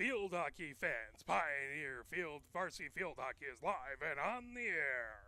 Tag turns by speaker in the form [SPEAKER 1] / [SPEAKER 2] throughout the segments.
[SPEAKER 1] field hockey fans. Pioneer Field Varsity Field Hockey is live and on the air.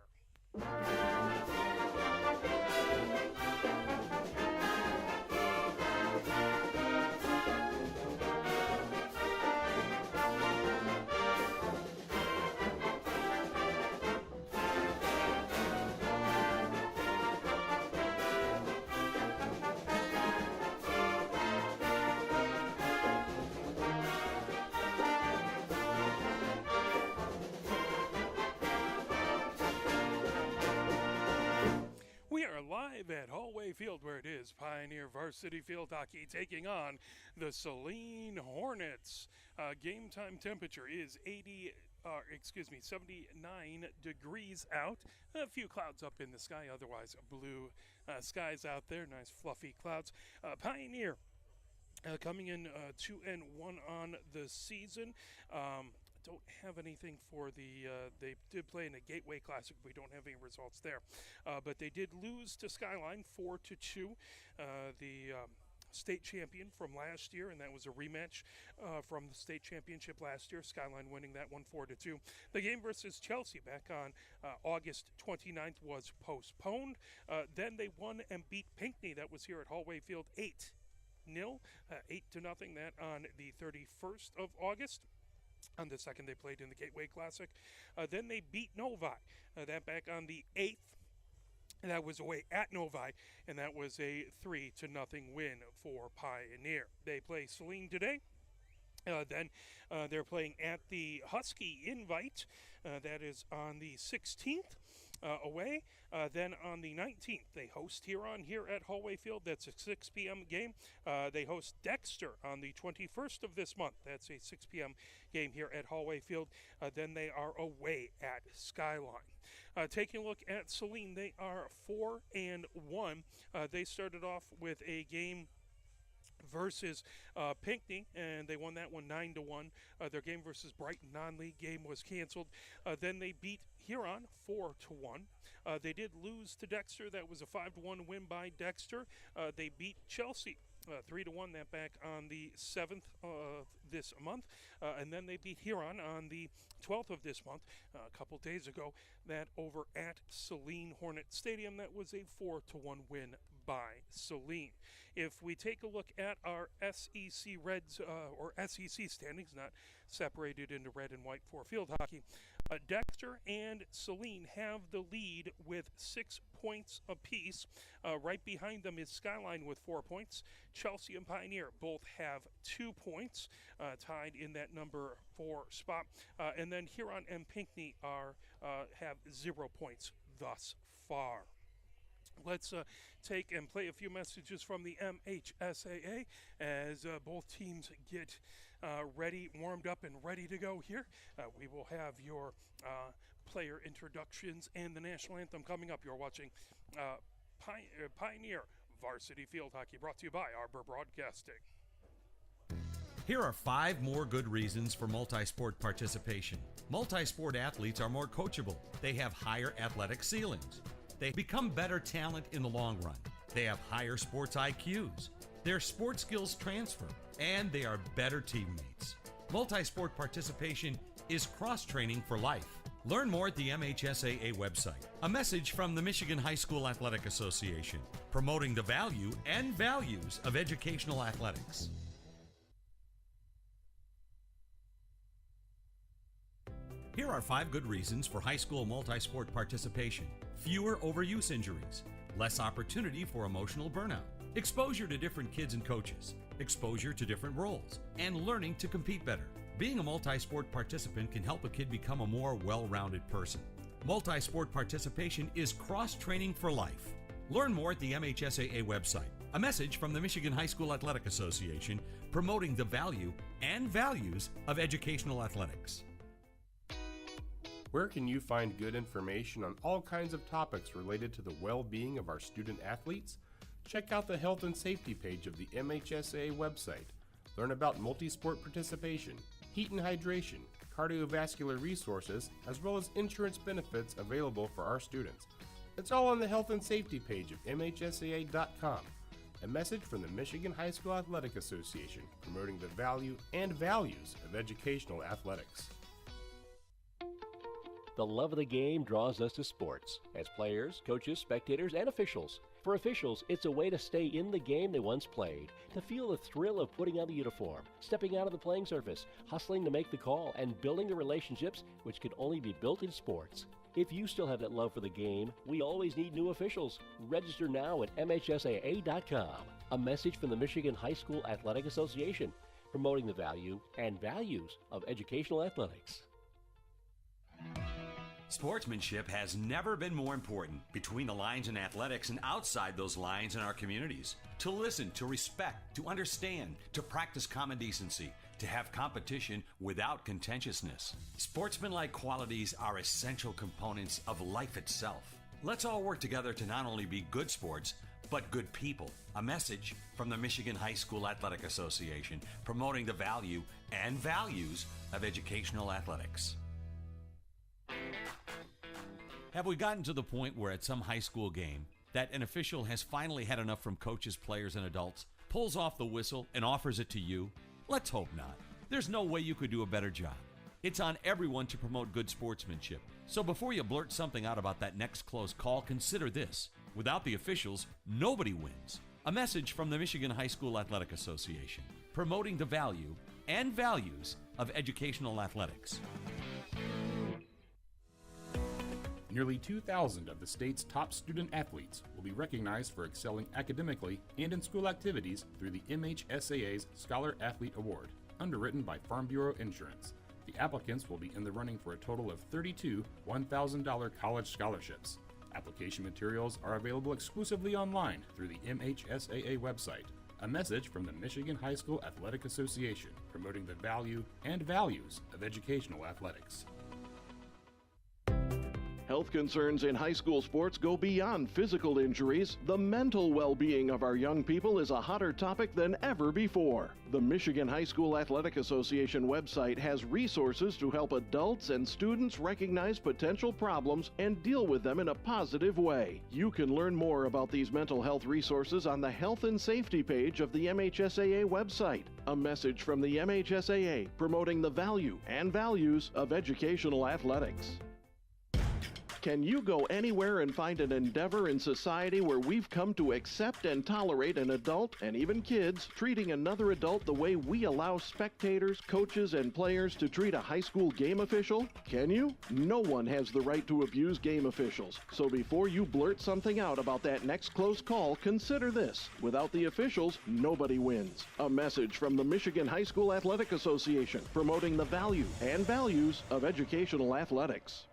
[SPEAKER 1] We are live at Hollway Field, where it is Pioneer Varsity Field Hockey taking on the Saline Hornets. Game time temperature is 79 degrees out. A few clouds up in the sky, otherwise blue skies out there. Nice fluffy clouds. Pioneer coming in 2-1 on the season. Don't have anything for the they did play in a Gateway Classic. We don't have any results there, but they did lose to Skyline 4-2, the state champion from last year, and that was a rematch from the state championship last year. Skyline winning that one 4-2. The game versus Chelsea back on August 29th was postponed. Then they won and beat Pinckney. That was here at Hollway Field 8-0, 8-0. That on the 31st of August. On the second, they played in the Gateway Classic. Then they beat Novi. That back on the 8th. That was away at Novi, and that was a 3-0 win for Pioneer. They play Saline today. Then they're playing at the Husky Invite. That is on the 16th. Away. Then on the 19th, they host Huron here at Hollway Field. That's a 6 p.m. game. They host Dexter on the 21st of this month. That's a 6 p.m. game here at Hollway Field. Then they are away at Skyline. Taking a look at Saline, they are 4-1. They started off with a game versus Pinckney, and they won that one 9-1. Their game versus Brighton non-league game was canceled. Then they beat Huron 4-1. They did lose to Dexter. That was a 5-1 win by Dexter. They beat Chelsea 3-1, that back on the 7th of this month. And then they beat Huron on the 12th of this month, a couple days ago, that over at Saline Hornet Stadium. That was a 4-1 win by Saline. If we take a look at our SEC Reds or SEC standings, not separated into red and white for field hockey, Dexter and Saline have the lead with 6 points apiece. Right behind them is Skyline with 4 points. Chelsea and Pioneer both have 2 points, tied in that number 4 spot. And then Huron and Pinckney have 0 points thus far. Let's take and play a few messages from the MHSAA as both teams get ready, warmed up, and ready to go here. We will have your player introductions and the national anthem coming up. You're watching Pioneer Varsity Field Hockey, brought to you by Arbor Broadcasting.
[SPEAKER 2] Here are 5 more good reasons for multi-sport participation. Multi-sport athletes are more coachable. They have higher athletic ceilings. They become better talent in the long run. They have higher sports IQs. Their sport skills transfer, and they are better teammates. Multi-sport participation is cross-training for life. Learn more at the MHSAA website. A message from the Michigan High School Athletic Association, promoting the value and values of educational athletics. Here are 5 good reasons for high school multi-sport participation. Fewer overuse injuries, less opportunity for emotional burnout, exposure to different kids and coaches, exposure to different roles, and learning to compete better. Being a multi-sport participant can help a kid become a more well-rounded person. Multi-sport participation is cross-training for life. Learn more at the MHSAA website. A message from the Michigan High School Athletic Association, promoting the value and values of educational athletics.
[SPEAKER 3] Where can you find good information on all kinds of topics related to the well-being of our student athletes? Check out the health and safety page of the MHSAA website. Learn about multi-sport participation, heat and hydration, cardiovascular resources, as well as insurance benefits available for our students. It's all on the health and safety page of MHSAA.com. A message from the Michigan High School Athletic Association, promoting the value and values of educational athletics.
[SPEAKER 4] The love of the game draws us to sports, as players, coaches, spectators, and officials. For officials, it's a way to stay in the game they once played, to feel the thrill of putting on the uniform, stepping out of the playing surface, hustling to make the call, and building the relationships which can only be built in sports. If you still have that love for the game, we always need new officials. Register now at MHSAA.com. A message from the Michigan High School Athletic Association, promoting the value and values of educational athletics.
[SPEAKER 2] Sportsmanship has never been more important between the lines in athletics and outside those lines in our communities. To listen, to respect, to understand, to practice common decency, to have competition without contentiousness. Sportsmanlike qualities are essential components of life itself. Let's all work together to not only be good sports, but good people. A message from the Michigan High School Athletic Association, promoting the value and values of educational athletics. Have we gotten to the point where at some high school game that an official has finally had enough from coaches, players, and adults, pulls off the whistle, and offers it to you? Let's hope not. There's no way you could do a better job. It's on everyone to promote good sportsmanship. So before you blurt something out about that next close call, consider this. Without the officials, nobody wins. A message from the Michigan High School Athletic Association, promoting the value and values of educational athletics.
[SPEAKER 3] Nearly 2,000 of the state's top student athletes will be recognized for excelling academically and in school activities through the MHSAA's Scholar Athlete Award, underwritten by Farm Bureau Insurance. The applicants will be in the running for a total of 32 $1,000 college scholarships. Application materials are available exclusively online through the MHSAA website. A message from the Michigan High School Athletic Association, promoting the value and values of educational athletics.
[SPEAKER 5] Health concerns in high school sports go beyond physical injuries. The mental well-being of our young people is a hotter topic than ever before. The Michigan High School Athletic Association website has resources to help adults and students recognize potential problems and deal with them in a positive way. You can learn more about these mental health resources on the Health and Safety page of the MHSAA website. A message from the MHSAA promoting the value and values of educational athletics. Can you go anywhere and find an endeavor in society where we've come to accept and tolerate an adult, and even kids, treating another adult the way we allow spectators, coaches, and players to treat a high school game official? Can you? No one has the right to abuse game officials. So before you blurt something out about that next close call, consider this. Without the officials, nobody wins. A message from the Michigan High School Athletic Association, promoting the value and values of educational athletics.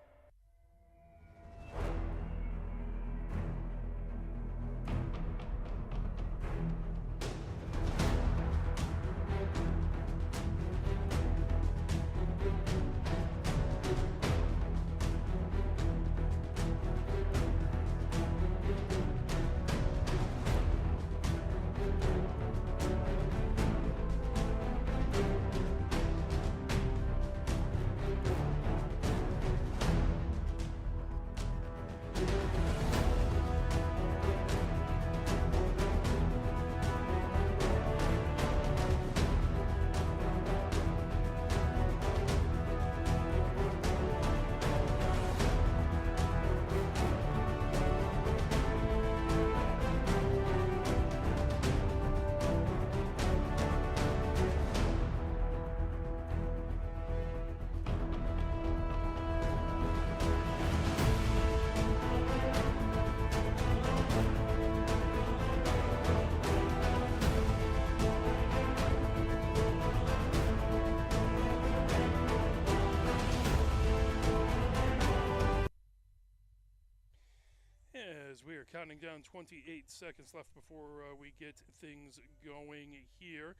[SPEAKER 1] As we are counting down 28 seconds left before we get things going here.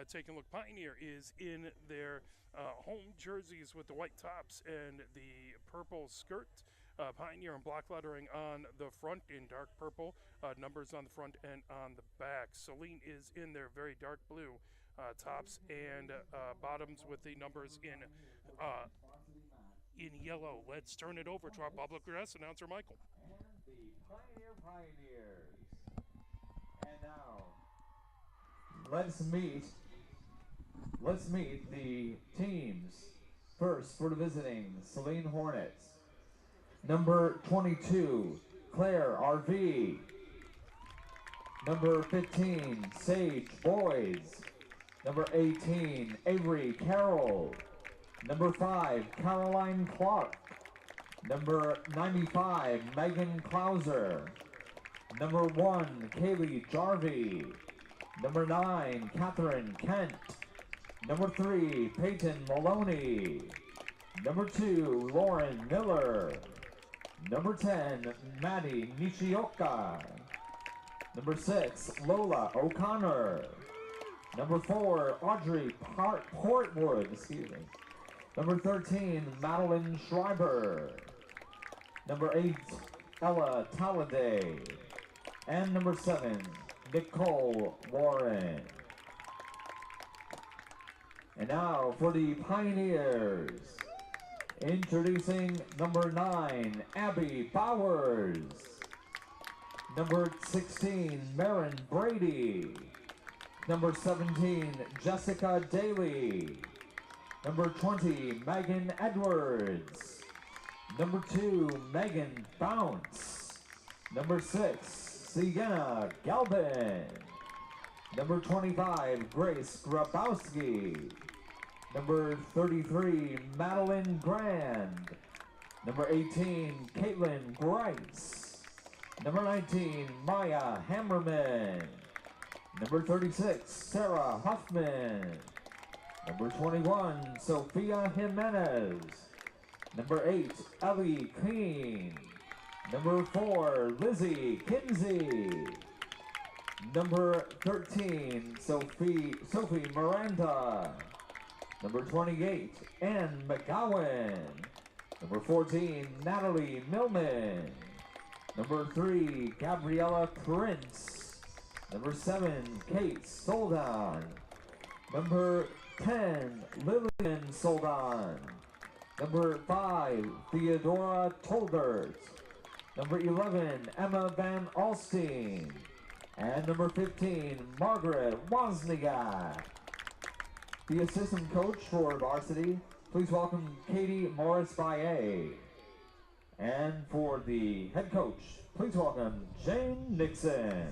[SPEAKER 1] Taking a look, Pioneer is in their home jerseys with the white tops and the purple skirt. Pioneer and block lettering on the front in dark purple, numbers on the front and on the back. Saline is in their very dark blue tops and bottoms with the numbers in yellow. Let's turn it over to our public address announcer, Michael.
[SPEAKER 6] And the Pioneers. And now, let's meet the teams. First, for the visiting Saline Hornets. Number 22, Claire RV. Number 15, Sage Boys. Number 18, Avery Carroll. Number 5, Caroline Clark. Number 95, Megan Klauser. Number 1, Kaylee Jarvie. Number 9, Catherine Kent. Number 3, Peyton Maloney. Number 2, Lauren Miller. Number 10, Maddie Nishioka. Number 6, Lola O'Connor. Number 4, Audrey Portwood, excuse me. Number 13, Madeline Schreiber. Number 8, Ella Talladay. And number 7, Nicole Warren. And now for the Pioneers. Introducing number 9, Abby Bowers. Number 16, Marin Brady. Number 17, Jessica Daly. Number 20, Megan Edwards. Number 2, Megan Bounce. Number 6, Sienna Galvin. Number 25, Grace Grabowski. Number 33, Madeline Grand. Number 18, Caitlin Grice. Number 19, Maya Hammerman. Number 36, Sarah Huffman. Number 21, Sophia Jimenez. Number 8, Ellie Keene. Number 4, Lizzie Kinsey. Number 13, Sophie Miranda. Number 28, Ann McGowan. Number 14, Natalie Millman. Number 3, Gabriella Prince. Number 7, Kate Soldan. Number 10, Lillian Soldan. Number 5, Theodora Tolbert. Number 11, Emma Van Alstein. And number 15, Margaret Wozniak. The assistant coach for Varsity, please welcome Katie Morris-Baye. And for the head coach, please welcome Jane Nixon.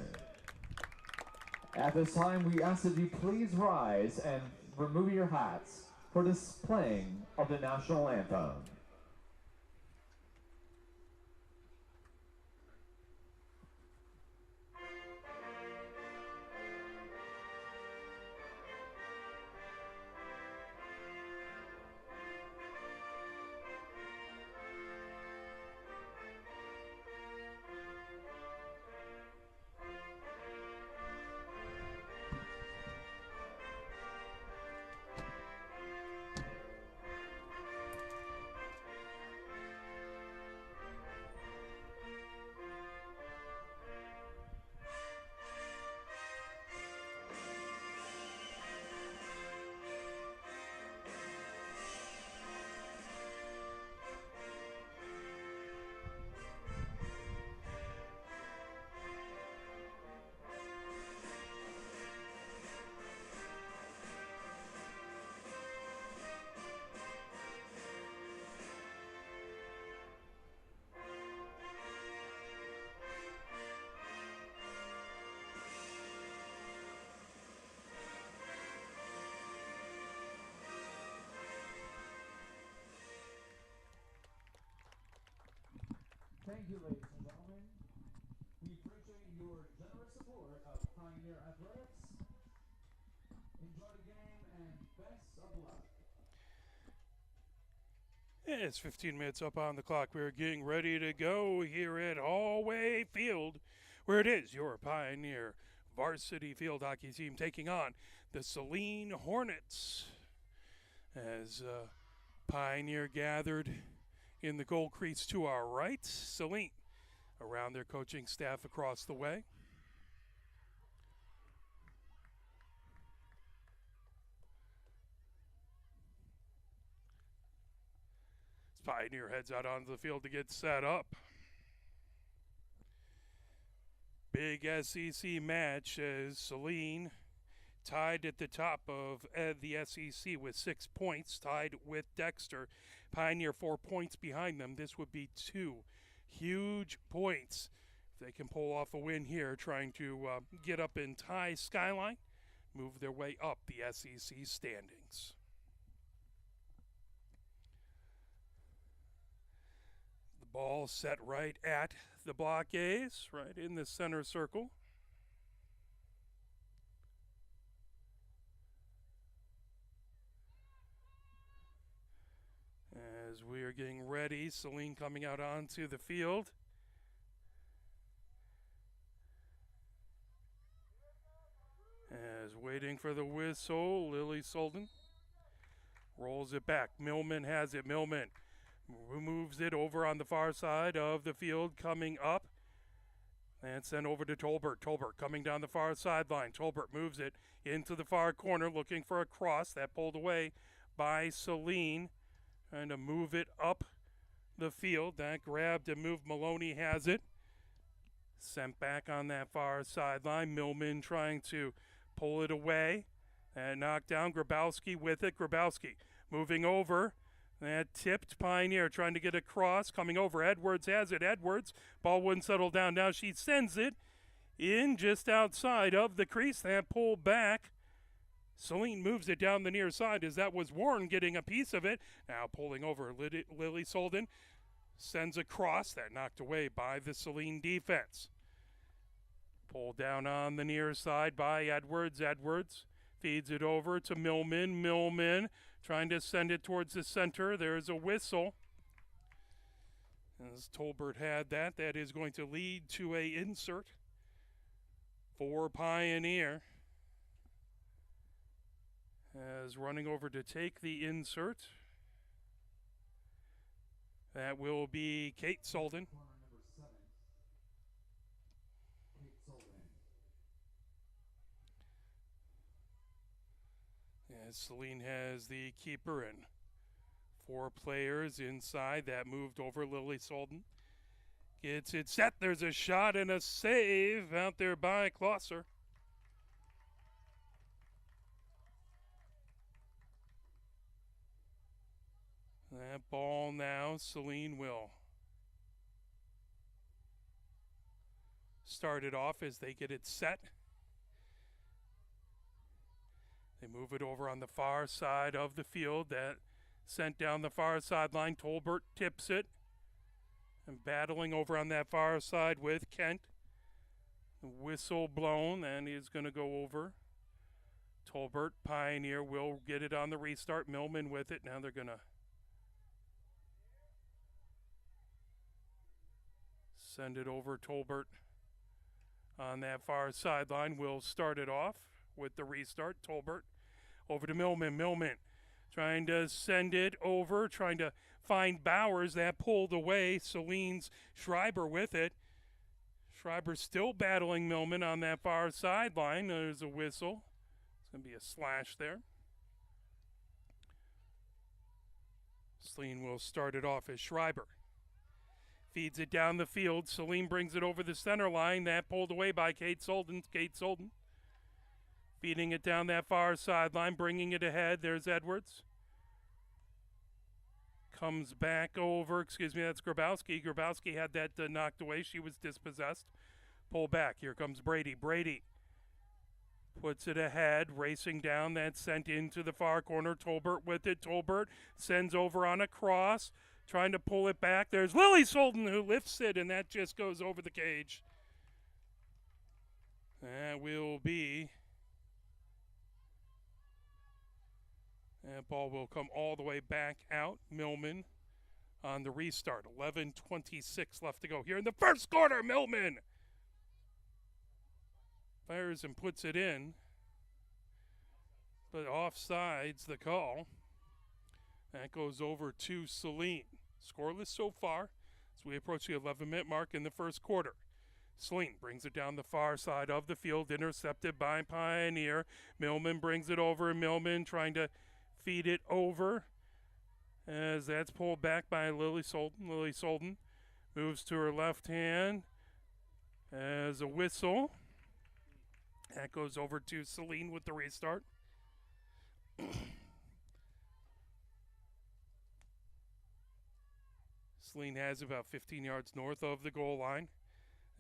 [SPEAKER 6] At this time, we ask that you please rise and remove your hats for this playing of the national anthem. Thank you, ladies and gentlemen. We appreciate your generous support of Pioneer Athletics. Enjoy the game and best of luck.
[SPEAKER 1] It's 15 minutes up on the clock. We're getting ready to go here at Hollway Field, where it is your Pioneer varsity field hockey team taking on the Saline Hornets. As Pioneer gathered in the goal crease to our right, Saline around their coaching staff across the way. Pioneer heads out onto the field to get set up. Big SEC match as Saline tied at the top of the SEC with 6 points, tied with Dexter. Pioneer 4 points behind them. This would be 2 huge points. If they can pull off a win here, trying to get up in tie Skyline, move their way up the SEC standings. The ball set right at the block A's, right in the center circle. As we are getting ready, Saline coming out onto the field. As waiting for the whistle, Lily Solden rolls it back. Millman has it. Millman moves it over on the far side of the field, coming up. And sent over to Tolbert. Tolbert coming down the far sideline. Tolbert moves it into the far corner, looking for a cross. That pulled away by Saline. Trying to move it up the field. That grabbed and moved. Maloney has it. Sent back on that far sideline. Millman trying to pull it away. And knocked down. Grabowski with it. Grabowski moving over. That tipped. Pioneer trying to get across. Coming over. Edwards has it. Edwards. Ball wouldn't settle down. Now she sends it in just outside of the crease. That pulled back. Saline moves it down the near side as that was Warren getting a piece of it. Now pulling over Lily Solden. Sends a cross. That knocked away by the Saline defense. Pulled down on the near side by Edwards. Edwards feeds it over to Millman. Millman trying to send it towards the center. There's a whistle. As Tolbert had that, that is going to lead to a insert for Pioneer. As running over to take the insert, that will be Kate Solden. As Saline has the keeper and 4 players inside. That moved over. Lily Solden gets it set. There's a shot and a save out there by Klosser. That ball now, Saline will start it off as they get it set. They move it over on the far side of the field. That sent down the far sideline. Tolbert tips it. And battling over on that far side with Kent. The whistle blown, and he's going to go over. Tolbert, Pioneer will get it on the restart. Millman with it. Now they're going to send it over. Tolbert on that far sideline will start it off with the restart. Tolbert over to Millman. Millman trying to send it over, trying to find Bowers. That pulled away. Saline's Schreiber with it. Schreiber still battling Millman on that far sideline. There's a whistle. It's going to be a slash there. Saline will start it off as Schreiber feeds it down the field. Saline brings it over the center line. That pulled away by Kate Solden. Kate Solden feeding it down that far sideline, bringing it ahead. There's Edwards. Comes back over. That's Grabowski. Grabowski had that knocked away. She was dispossessed. Pull back. Here comes Brady. Brady puts it ahead, racing down. That's sent into the far corner. Tolbert with it. Tolbert sends over on a cross, trying to pull it back. There's Lily Solden who lifts it, and that just goes over the cage. That will be... That ball will come all the way back out. Millman on the restart. 11:26 left to go here in the first quarter. Millman fires and puts it in, but offsides the call. That goes over to Saline. Scoreless so far as we approach the 11-minute mark in the first quarter. Saline brings it down the far side of the field, intercepted by Pioneer. Millman brings it over, and Millman trying to feed it over as that's pulled back by Lily Solden. Lily Solden moves to her left hand as a whistle. That goes over to Saline with the restart. Saline has about 15 yards north of the goal line.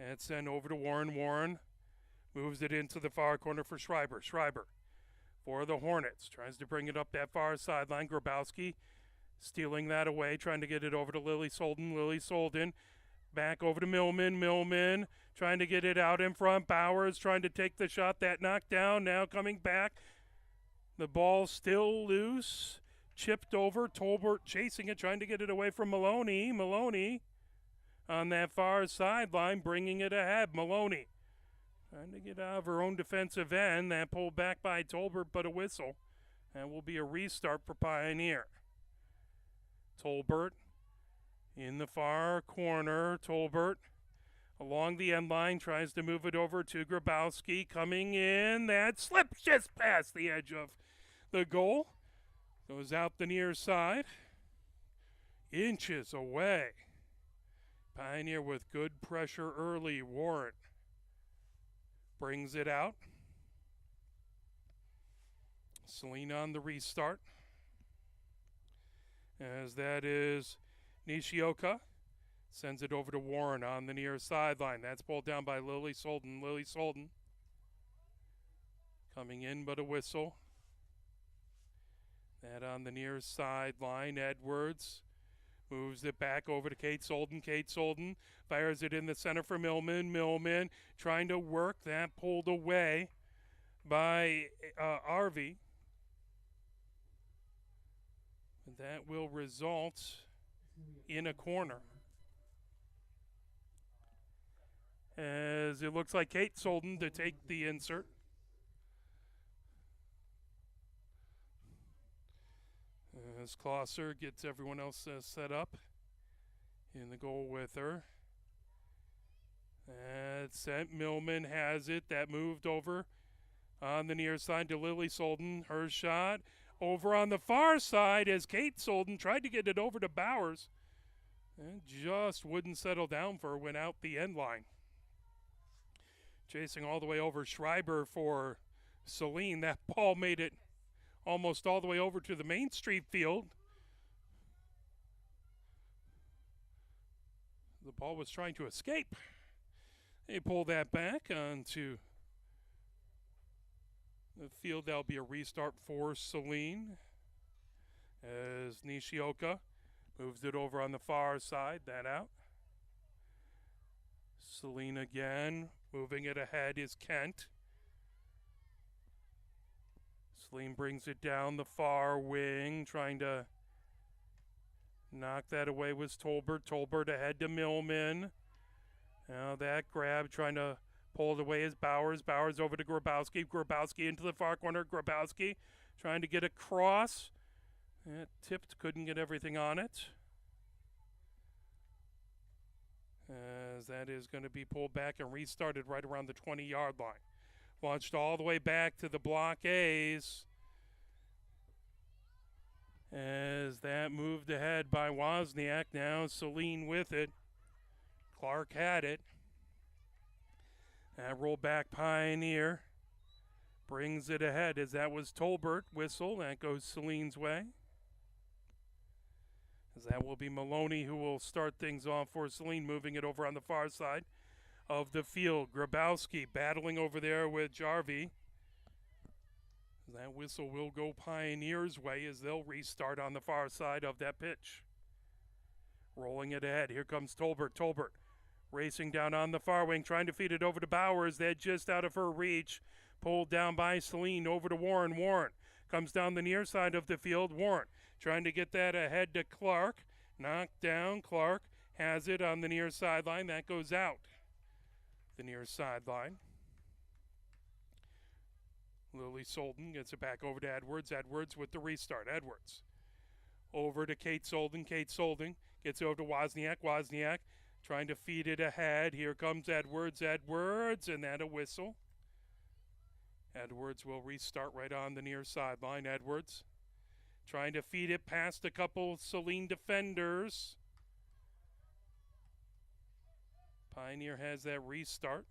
[SPEAKER 1] And sent over to Warren. Warren moves it into the far corner for Schreiber. Schreiber for the Hornets. Tries to bring it up that far sideline. Grabowski stealing that away, trying to get it over to Lily Solden. Lily Solden back over to Millman. Millman trying to get it out in front. Bowers trying to take the shot. That knocked down. Now coming back. The ball still loose. Chipped over. Tolbert chasing it, trying to get it away from Maloney. Maloney on that far sideline, bringing it ahead. Maloney trying to get out of her own defensive end. That pulled back by Tolbert, but a whistle. That will be a restart for Pioneer. Tolbert in the far corner. Tolbert along the end line tries to move it over to Grabowski. Coming in. That slips just past the edge of the goal. Goes out the near side. Inches away. Pioneer with good pressure early. Warren brings it out. Saline on the restart. As that is Nishioka. Sends it over to Warren on the near sideline. That's pulled down by Lily Solden. Lily Solden coming in, but a whistle. That on the near sideline. Edwards moves it back over to Kate Solden. Kate Solden fires it in the center for Millman. Millman trying to work. That pulled away by Arvey. That will result in a corner. As it looks like Kate Solden to take the insert. As Klosser gets everyone else set up in the goal with her. That's set. Millman has it. That moved over on the near side to Lily Solden. Her shot over on the far side as Kate Solden tried to get it over to Bowers. And just wouldn't settle down for her. Went out the end line. Chasing all the way over Schreiber for Saline. That ball made it almost all the way over to the Main Street field. The ball was trying to escape. They pull that back onto the field. That'll be a restart for Saline. As Nishioka moves it over on the far side. That out. Saline again. Moving it ahead is Kent. Saline brings it down the far wing, trying to knock that away was Tolbert. Tolbert ahead to Millman. Now that grab, trying to pull it away is Bowers. Bowers over to Grabowski. Grabowski into the far corner. Grabowski trying to get across. It tipped, couldn't get everything on it. As that is going to be pulled back and restarted right around the 20-yard line. Launched all the way back to the block A's. As that moved ahead by Wozniak. Now Saline with it. Clark had it. That roll back Pioneer. Brings it ahead as that was Tolbert. Whistle. That goes Saline's way. As that will be Maloney who will start things off for Saline. Moving it over on the far side of the field. Grabowski battling over there with Jarvie. That whistle will go Pioneers' way as they'll restart on the far side of that pitch. Rolling it ahead. Here comes Tolbert. Tolbert racing down on the far wing, trying to feed it over to Bowers. That just out of her reach. Pulled down by Saline over to Warren. Warren comes down the near side of the field. Warren trying to get that ahead to Clark. Knocked down. Clark has it on the near sideline. That goes out the near sideline. Lily Solden gets it back over to Edwards. Edwards with the restart. Edwards over to Kate Solden. Kate Solden gets it over to Wozniak. Wozniak trying to feed it ahead. Here comes Edwards. Edwards, and that a whistle. Edwards will restart right on the near sideline. Edwards trying to feed it past a couple Saline defenders. Pioneer has that restart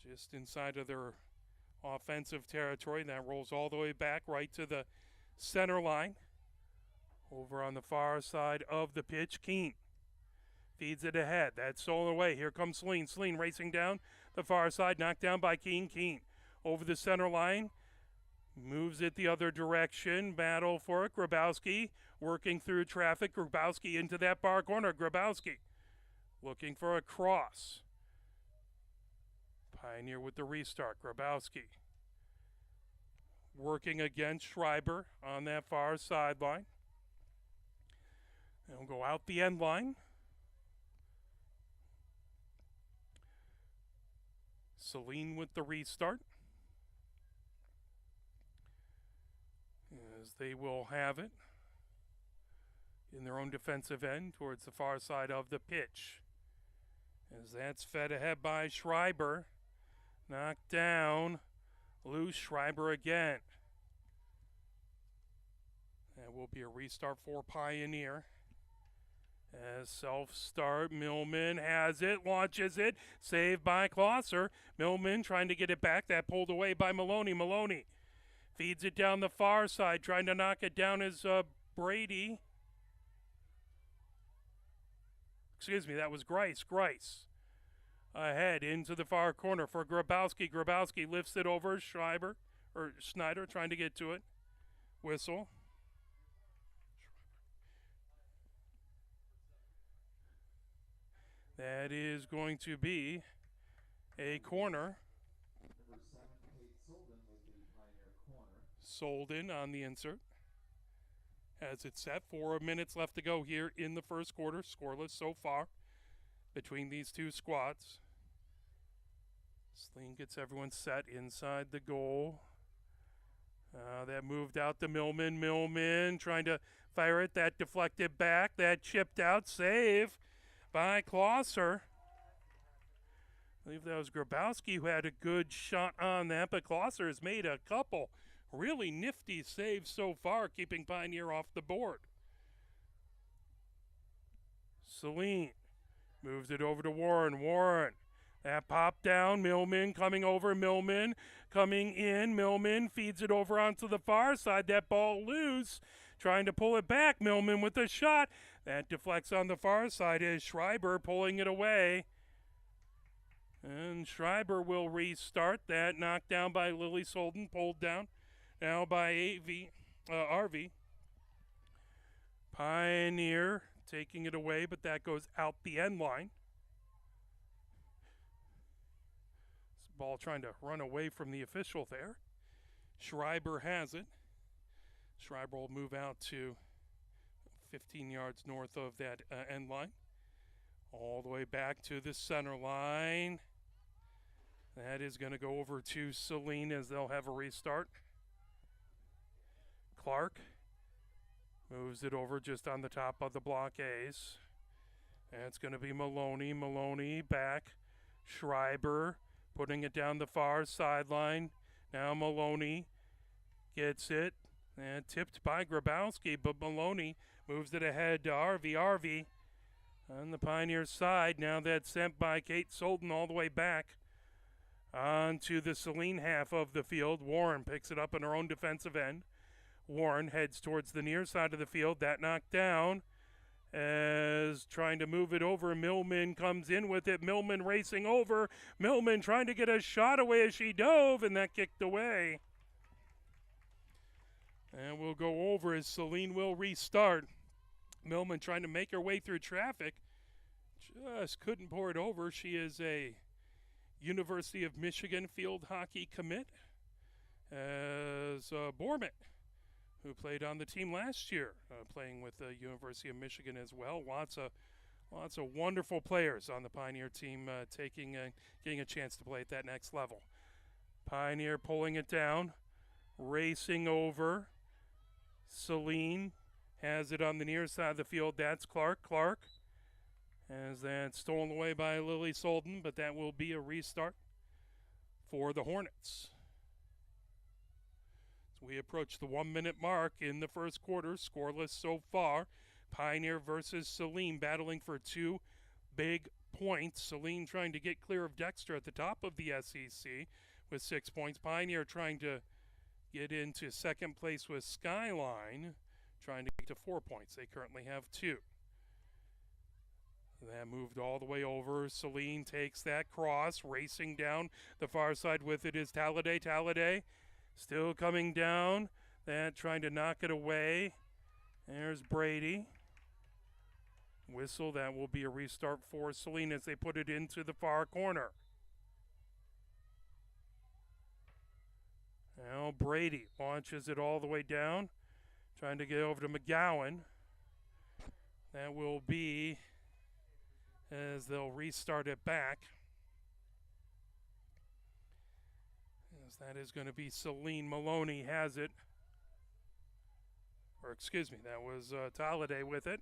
[SPEAKER 1] just inside of their offensive territory. That rolls all the way back right to the center line. Over on the far side of the pitch, Keene feeds it ahead. That's stolen away. Here comes Saline. Saline racing down the far side, knocked down by Keene. Keene over the center line, moves it the other direction. Battle for it. Grabowski working through traffic. Grabowski into that far corner. Grabowski looking for a cross. Pioneer with the restart. Grabowski working against Schreiber on that far sideline. And we'll go out the end line. Saline with the restart. As they will have it in their own defensive end towards the far side of the pitch. As that's fed ahead by Schreiber. Knocked down. Loose. Schreiber again. That will be a restart for Pioneer. As self-start, Millman has it, launches it, saved by Klosser. Millman trying to get it back, that pulled away by Maloney. Maloney feeds it down the far side, trying to knock it down is Brady. Excuse me, that was Grice. Grice ahead into the far corner for Grabowski. Grabowski lifts it over Schneider trying to get to it. Whistle. That is going to be a corner.
[SPEAKER 6] Number 7, Kate Solden with the Pioneer corner.
[SPEAKER 1] Solden on the insert. As it's set, 4 minutes left to go here in the first quarter. Scoreless so far between these two squads. Saline gets everyone set inside the goal. That moved out to Millman. Millman trying to fire it. That deflected back. That chipped out. Save by Klosser. I believe that was Grabowski who had a good shot on that, but Klosser has made a couple really nifty saves so far, keeping Pioneer off the board. Saline moves it over to Warren. Warren, that pop down. Millman coming over. Millman coming in. Millman feeds it over onto the far side. That ball loose. Trying to pull it back. Millman with a shot. That deflects on the far side is Schreiber pulling it away. And Schreiber will restart. That knocked down by Lily Solden. Pulled down now by RV. Pioneer taking it away, but that goes out the end line. This ball trying to run away from the official there. Schreiber has it. Schreiber will move out to 15 yards north of that end line. All the way back to the center line. That is going to go over to Saline as they'll have a restart. Clark moves it over just on the top of the block A's. That's going to be Maloney. Maloney back. Schreiber putting it down the far sideline. Now Maloney gets it. And tipped by Grabowski, but Maloney moves it ahead to RV. RV on the Pioneers' side. Now that's sent by Kate Solden all the way back onto the Saline half of the field. Warren picks it up in her own defensive end. Warren heads towards the near side of the field. That knocked down as trying to move it over. Millman comes in with it. Millman racing over. Millman trying to get a shot away as she dove, and that kicked away. And we'll go over as Saline will restart. Millman trying to make her way through traffic. Just couldn't pour it over. She is a University of Michigan field hockey commit. As Borman, who played on the team last year, playing with the University of Michigan as well. Lots of wonderful players on the Pioneer team getting a chance to play at that next level. Pioneer pulling it down, racing over. Saline has it on the near side of the field. That's Clark. Clark has that stolen away by Lily Solden, but that will be a restart for the Hornets. As we approach the 1 minute mark in the first quarter, scoreless so far. Pioneer versus Saline battling for 2 big points. Saline trying to get clear of Dexter at the top of the SEC with 6 points. Pioneer trying to get into second place with Skyline, trying to get to 4 points. They currently have 2. That moved all the way over. Saline takes that cross, racing down the far side with it is Talladay. Talladay still coming down. That trying to knock it away. There's Brady. Whistle, that will be a restart for Saline as they put it into the far corner. Now Brady launches it all the way down, trying to get over to McGowan. That will be as they'll restart it back. As that is going to be Saline. Maloney has it. Or excuse me, that was Talladay with it.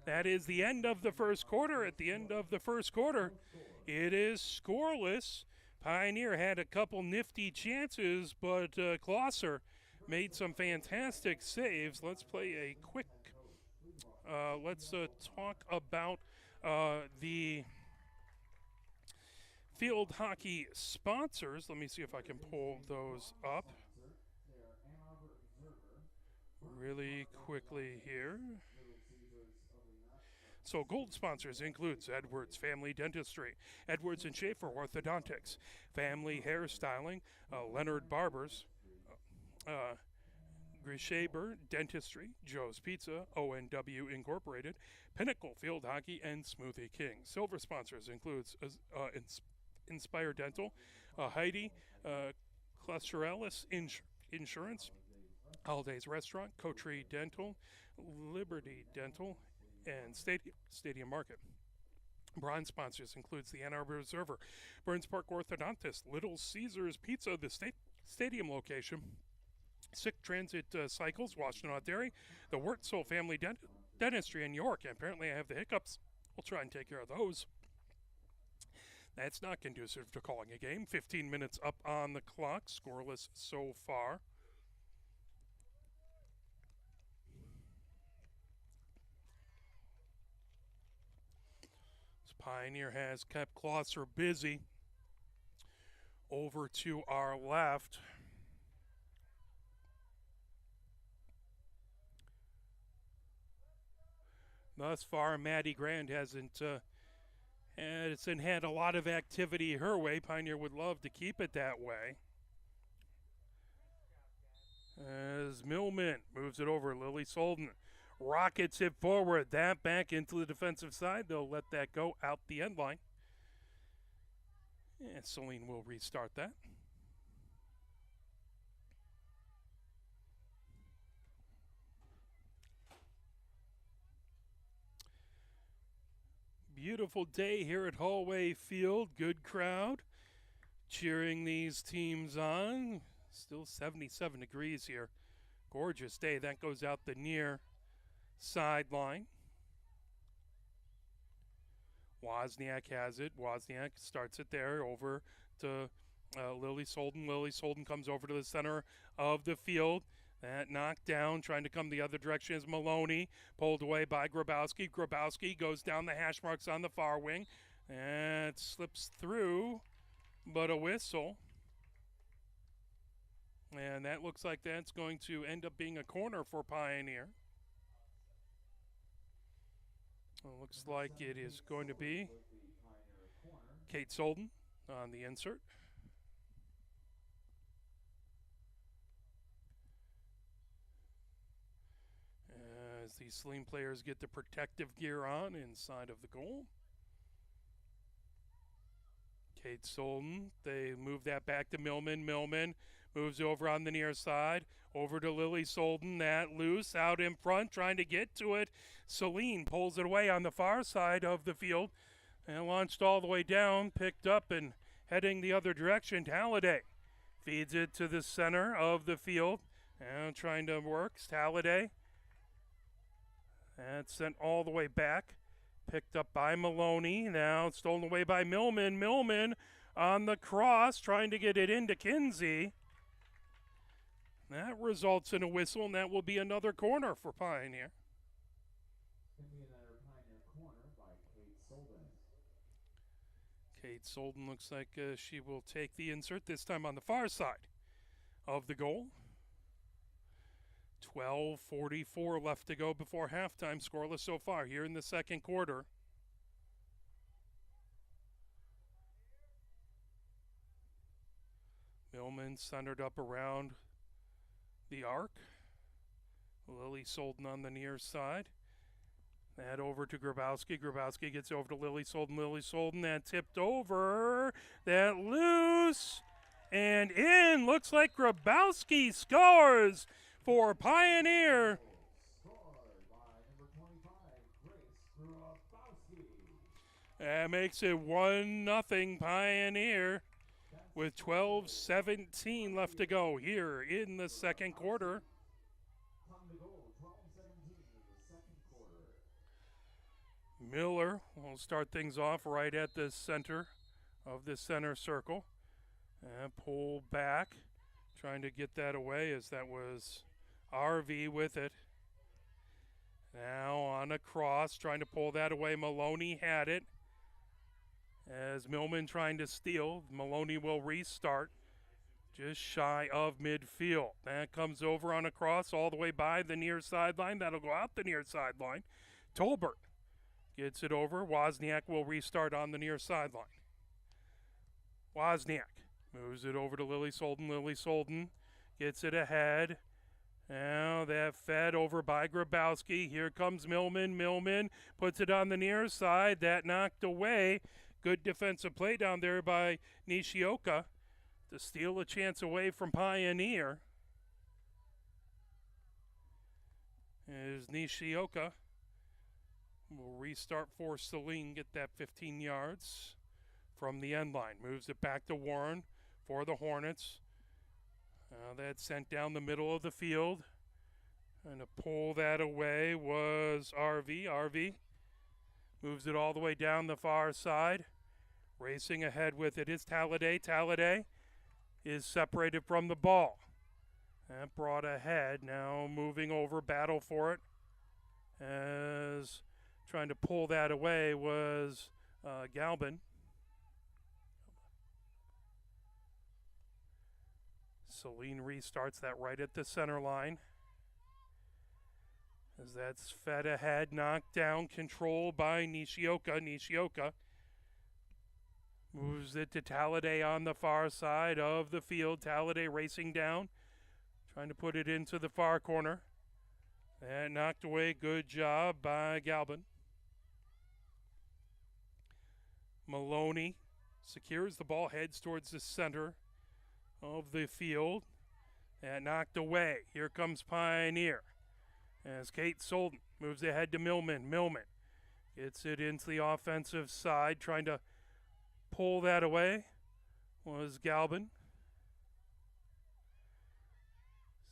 [SPEAKER 1] That is the end of the first quarter. At the end of the first quarter, it is scoreless. Pioneer had a couple nifty chances, but Klosser made some fantastic saves. Let's play a quick, let's talk about the field hockey sponsors. Let me see if I can pull those up really quickly here. So gold sponsors includes Edwards Family Dentistry, Edwards and Schaefer Orthodontics, Family Hairstyling, Leonard Barbers, Grishaber Dentistry, Joe's Pizza, ONW Incorporated, Pinnacle Field Hockey, and Smoothie King. Silver sponsors includes Inspire Dental, Heidi, Clusterellis Insurance, Holidays Restaurant, Cotree Dental, Liberty Dental, and Stadium Market. Bronze sponsors includes the Ann Arbor Observer, Burns Park Orthodontist, Little Caesars Pizza, the stadium location, Sick Transit Cycles, Washtenaw Dairy, the Wurtzel Family Dentistry in York. And apparently I have the hiccups. We'll try and take care of those. That's not conducive to calling a game. 15 minutes up on the clock, scoreless so far. Pioneer has kept Klosser busy. Over to our left. Thus far, Maddie Grand hasn't had a lot of activity her way. Pioneer would love to keep it that way. As Millman moves it over, Lily Solden rockets it forward, that back into the defensive side. They'll let that go out the end line. And Saline will restart that. Beautiful day here at Hollway Field. Good crowd cheering these teams on. Still 77 degrees here. Gorgeous day. That goes out the near sideline. Wozniak has it. Wozniak starts it there over to Lily Solden. Lily Solden comes over to the center of the field. That knocked down, trying to come the other direction is Maloney. Pulled away by Grabowski. Grabowski goes down the hash marks on the far wing. And slips through, but a whistle. And that looks like that's going to end up being a corner for Pioneer. Well, looks like it is going to be Kate Solden on the insert. As the Saline players get the protective gear on inside of the goal. Kate Solden, they move that back to Millman. Millman moves over on the near side. Over to Lily Solden, that loose out in front, trying to get to it. Saline pulls it away on the far side of the field and launched all the way down, picked up and heading the other direction. Talladay feeds it to the center of the field and trying to work. Talladay, that's sent all the way back. Picked up by Maloney, now stolen away by Millman. Millman on the cross, trying to get it into Kinsey. That results in a whistle, and that will be another corner for Pioneer. Kate Solden looks like she will take the insert, this time on the far side of the goal. 12:44 left to go before halftime. Scoreless so far here in the second quarter. Millman centered up around the arc. Lily Solden on the near side. That over to Grabowski. Grabowski gets over to Lily Solden. Lily Solden, that tipped over. That loose. And in. Looks like Grabowski scores for Pioneer.
[SPEAKER 6] Scored by number 25, Grace Grabowski.
[SPEAKER 1] That makes it 1-0 Pioneer with 12:17 left to go here in the second quarter.
[SPEAKER 6] Time to go, 12-17 in the second quarter.
[SPEAKER 1] Miller will start things off right at the center of the center circle. And pull back, trying to get that away as that was RV with it. Now on a cross, trying to pull that away. Maloney had it. As Millman trying to steal, Maloney will restart just shy of midfield. That comes over on a cross all the way by the near sideline. That'll go out the near sideline. Tolbert gets it over. Wozniak will restart on the near sideline. Wozniak moves it over to Lily Solden. Lily Solden gets it ahead. Now that fed over by Grabowski. Here comes Millman. Millman puts it on the near side. That knocked away. Good defensive play down there by Nishioka to steal a chance away from Pioneer. As Nishioka will restart for Saline, get that 15 yards from the end line. Moves it back to Warren for the Hornets. That's sent down the middle of the field. And to pull that away was RV. RV moves it all the way down the far side. Racing ahead with it is Talladay. Talladay is separated from the ball. That brought ahead. Now moving over, battle for it. As trying to pull that away was Galbin. Saline restarts that right at the center line. As that's fed ahead, knocked down, controlled by Nishioka. Nishioka moves it to Talladay on the far side of the field. Talladay racing down, trying to put it into the far corner. And knocked away, good job by Galbin. Maloney secures the ball, heads towards the center of the field. And knocked away. Here comes Pioneer. As Kate Solden moves ahead to Millman. Millman gets it into the offensive side, trying to pull that away was Galbin.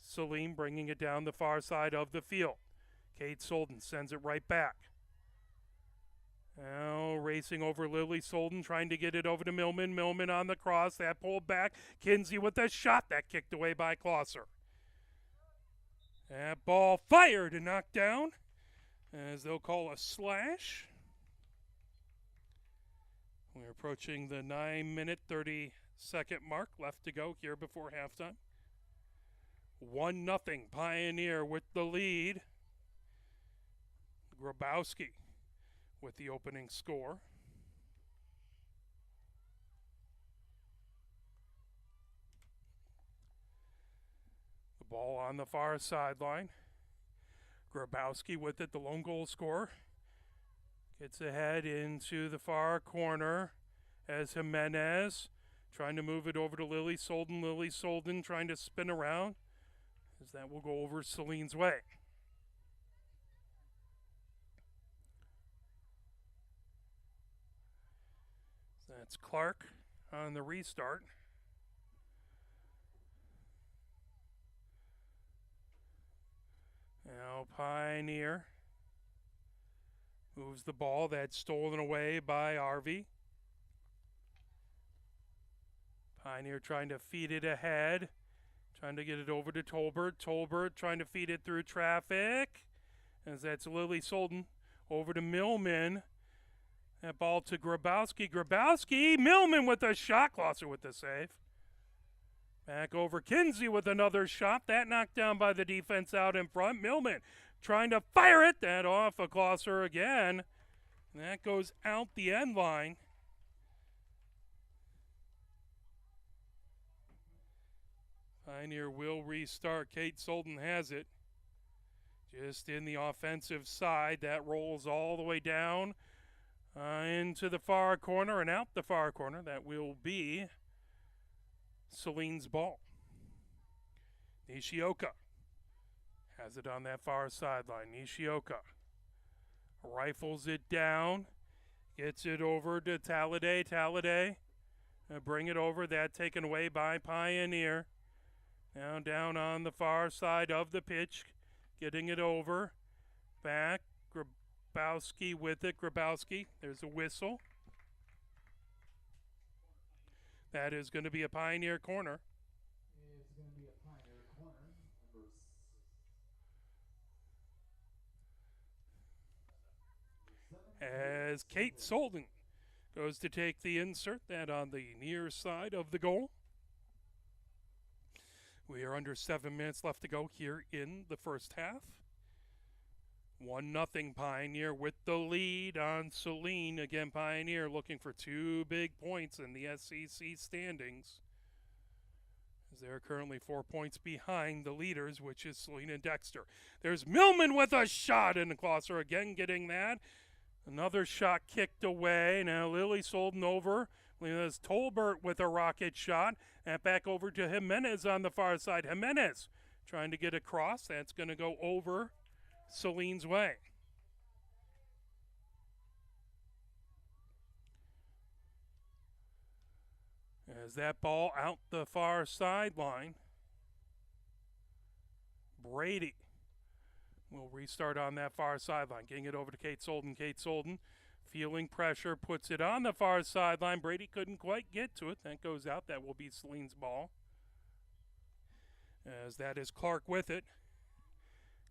[SPEAKER 1] Saline bringing it down the far side of the field. Kate Solden sends it right back. Now racing over Lily Solden, trying to get it over to Millman. Millman on the cross. That pulled back. Kinsey with a shot. That kicked away by Klosser. That ball fired and knocked down, as they'll call a slash. We're approaching the 9-minute, 30-second mark left to go here before halftime. 1-0 Pioneer with the lead. Grabowski with the opening score. The ball on the far sideline. Grabowski with it, the lone goal scorer. Gets ahead into the far corner as Jimenez trying to move it over to Lily Solden. Lily Solden trying to spin around as that will go over Saline's way. That's Clark on the restart. Now Pioneer moves the ball. That's stolen away by RV. Pioneer trying to feed it ahead. Trying to get it over to Tolbert. Tolbert trying to feed it through traffic. As that's Lily Solden over to Millman. That ball to Grabowski. Grabowski. Millman with a shot. Closser with the save. Back over Kinsey with another shot. That knocked down by the defense out in front. Millman trying to fire it. That off a Closser again. And that goes out the end line. Pioneer will restart. Kate Solden has it. Just in the offensive side. That rolls all the way down into the far corner and out the far corner. That will be Saline's ball. Nishioka has it on that far sideline. Nishioka rifles it down. Gets it over to Talladay. Talladay bring it over. That taken away by Pioneer. Now down on the far side of the pitch. Getting it over. Back. Grabowski with it. Grabowski. There's a whistle. That is going to be a Pioneer corner.
[SPEAKER 6] It's going to be a Pioneer corner.
[SPEAKER 1] As Kate Solden goes to take the insert, that on the near side of the goal. We are under 7 minutes left to go here in the first half. 1-0 Pioneer with the lead on Saline. Again, Pioneer looking for 2 big points in the SEC standings, as they're currently 4 points behind the leaders, which is Saline and Dexter. There's Millman with a shot, and Closser again getting that. Another shot kicked away. Now Lily Solden over. There's Tolbert with a rocket shot. And back over to Jimenez on the far side. Jimenez trying to get across. That's going to go over Saline's way. As that ball out the far sideline. Brady will restart on that far sideline. Getting it over to Kate Solden. Kate Solden feeling pressure, puts it on the far sideline. Brady couldn't quite get to it. That goes out. That will be Saline's ball. As that is Clark with it.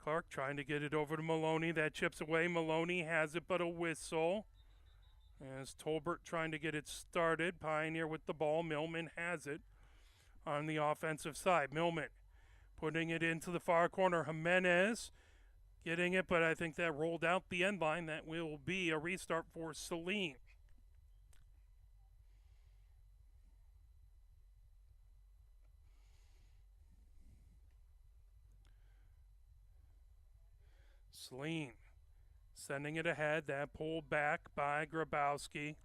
[SPEAKER 1] Clark trying to get it over to Maloney. That chips away. Maloney has it, but a whistle. As Tolbert trying to get it started. Pioneer with the ball. Millman has it on the offensive side. Millman putting it into the far corner. Jimenez getting it, but I think that rolled out the end line. That will be a restart for Saline. Saline sending it ahead. That pulled back by Grabowski.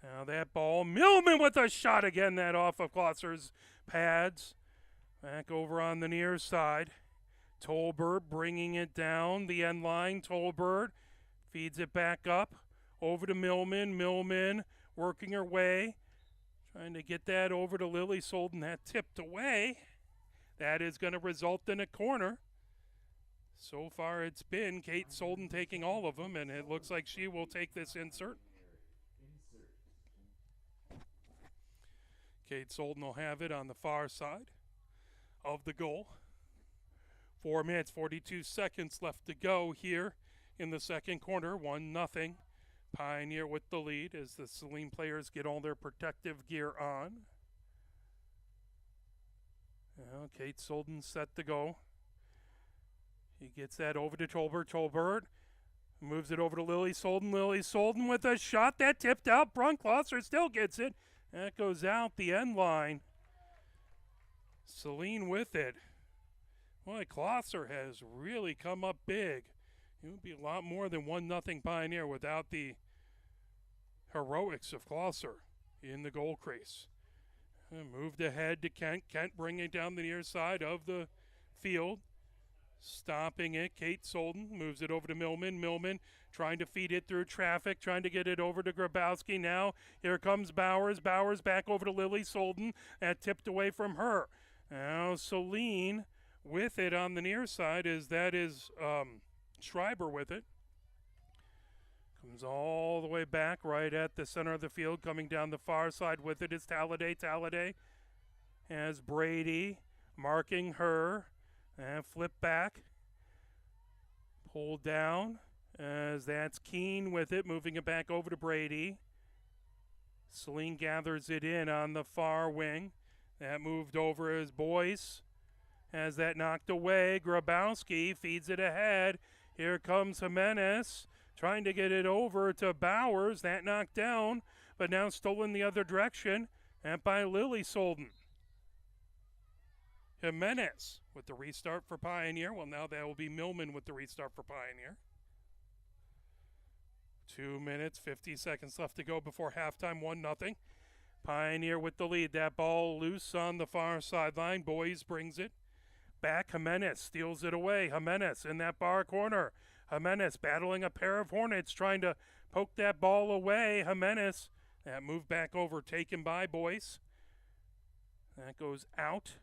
[SPEAKER 1] Now that ball. Millman with a shot again. That off of Closser's pads. Back over on the near side. Tolbert bringing it down the end line. Tolbert feeds it back up over to Millman. Millman working her way. Trying to get that over to Lily Solden. That tipped away. That is going to result in a corner. So far it's been Kate Solden taking all of them, and it looks like she will take this insert. Kate Solden will have it on the far side of the goal. 4 minutes, 42 seconds left to go here in the second quarter. 1-0. Pioneer with the lead as the Saline players get all their protective gear on. Now Kate Solden set to go. He gets that over to Tolbert. Tolbert moves it over to Lily Solden. Lily Solden with a shot that tipped out. Closser still gets it. That goes out the end line. Saline with it. Boy, Closser has really come up big. It would be a lot more than 1-0 Pioneer without the heroics of Closser in the goal crease. And moved ahead to Kent. Kent bringing it down the near side of the field. Stopping it. Kate Solden moves it over to Millman. Millman trying to feed it through traffic, trying to get it over to Grabowski. Now here comes Bowers. Bowers back over to Lily Solden. That tipped away from her. Now Saline with it on the near side is Schreiber with it. Comes all the way back right at the center of the field. Coming down the far side with it is Talladay. Talladay has Brady marking her. And flip back. Pulled down. As that's Keene with it, moving it back over to Brady. Saline gathers it in on the far wing. That moved over as Boyce. Has that knocked away. Grabowski feeds it ahead. Here comes Jimenez trying to get it over to Bowers. That knocked down, but now stolen the other direction. And by Lily Solden. Jimenez with the restart for Pioneer. Well, now that will be Millman with the restart for Pioneer. 2 minutes, 50 seconds left to go before halftime, 1-0. Pioneer with the lead. That ball loose on the far sideline. Boys brings it back. Jimenez steals it away. Jimenez in that bar corner. Jimenez battling a pair of Hornets, trying to poke that ball away. Jimenez, that move back over, taken by Boyce. That goes out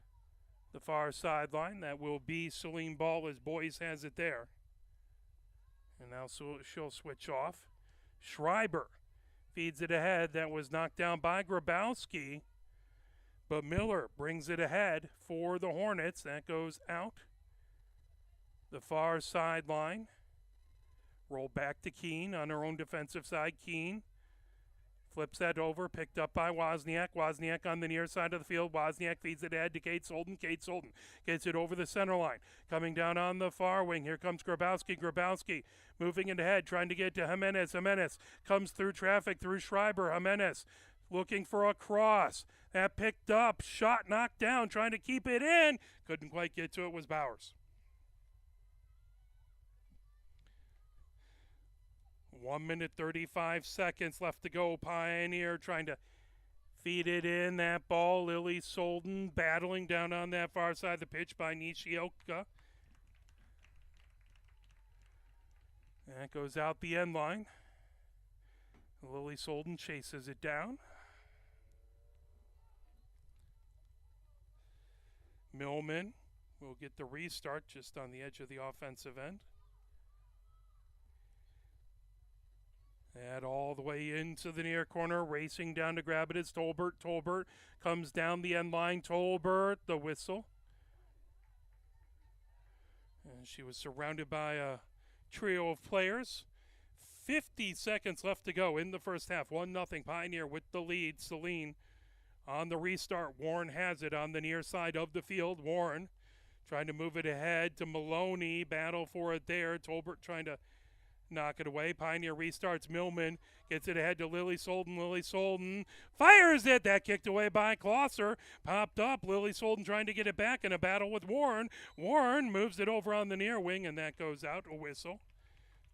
[SPEAKER 1] the far sideline. That will be Saline ball as Boyce has it there. And now she'll switch off. Schreiber feeds it ahead. That was knocked down by Grabowski. But Miller brings it ahead for the Hornets. That goes out the far sideline. Roll back to Keene on her own defensive side. Keene flips that over, picked up by Wozniak. Wozniak on the near side of the field. Wozniak feeds it ahead to Kate Solden. Kate Solden gets it over the center line. Coming down on the far wing. Here comes Grabowski. Grabowski moving it ahead, trying to get to Jimenez. Jimenez comes through traffic through Schreiber. Jimenez looking for a cross. That picked up. Shot knocked down, trying to keep it in. Couldn't quite get to it, was Bowers. 1 minute, 35 seconds left to go. Pioneer trying to feed it in. That ball, Lily Solden battling down on that far side of the pitch by Nishioka. That goes out the end line. Lily Solden chases it down. Millman will get the restart just on the edge of the offensive end. And all the way into the near corner, racing down to grab it is Tolbert. Tolbert comes down the end line. Tolbert, the whistle. And she was surrounded by a trio of players. 50 seconds left to go in the first half. 1-0 Pioneer with the lead. Saline on the restart. Warren has it on the near side of the field. Warren trying to move it ahead to Maloney. Battle for it there. Tolbert trying to knock it away. Pioneer restarts. Millman gets it ahead to Lily Solden. Lily Solden fires it. That kicked away by Klosser. Popped up. Lily Solden trying to get it back in a battle with Warren. Warren moves it over on the near wing, and that goes out. A whistle.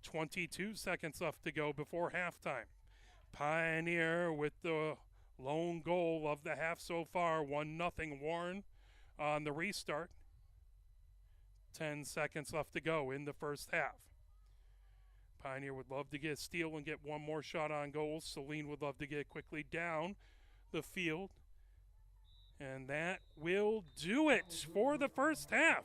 [SPEAKER 1] 22 seconds left to go before halftime. Pioneer with the lone goal of the half so far. 1-0 Warren on the restart. 10 seconds left to go in the first half. Pioneer would love to get a steal and get one more shot on goal. Saline would love to get it quickly down the field. And that will do it for the first half.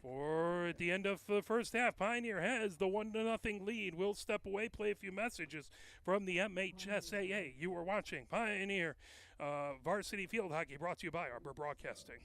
[SPEAKER 1] For at the end of the first half, Pioneer has the 1-0 lead. We'll step away, play a few messages from the MHSAA. You are watching Pioneer Varsity Field Hockey, brought to you by Arbor Broadcasting.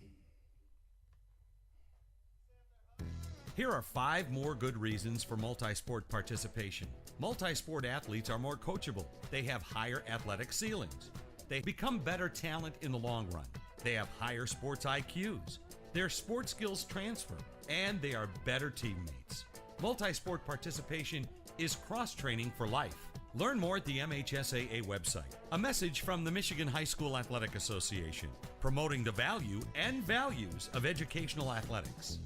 [SPEAKER 2] Here are 5 more good reasons for multi-sport participation. Multi-sport athletes are more coachable. They have higher athletic ceilings. They become better talent in the long run. They have higher sports IQs. Their sports skills transfer, and they are better teammates. Multi-sport participation is cross-training for life. Learn more at the MHSAA website. A message from the Michigan High School Athletic Association, promoting the value and values of educational athletics.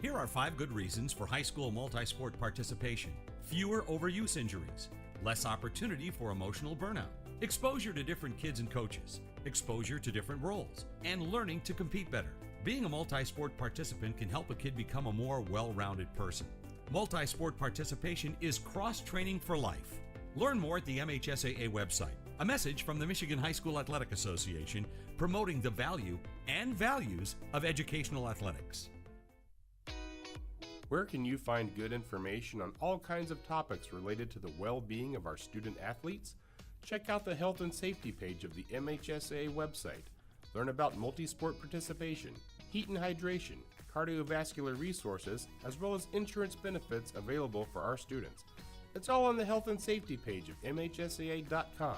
[SPEAKER 2] Here are 5 good reasons for high school multi-sport participation. Fewer overuse injuries, less opportunity for emotional burnout, exposure to different kids and coaches, exposure to different roles, and learning to compete better. Being a multi-sport participant can help a kid become a more well-rounded person. Multi-sport participation is cross-training for life. Learn more at the MHSAA website. A message from the Michigan High School Athletic Association, promoting the value and values of educational athletics.
[SPEAKER 3] Where can you find good information on all kinds of topics related to the well-being of our student athletes? Check out the health and safety page of the MHSAA website. Learn about multi-sport participation, heat and hydration, cardiovascular resources, as well as insurance benefits available for our students. It's all on the health and safety page of MHSAA.com.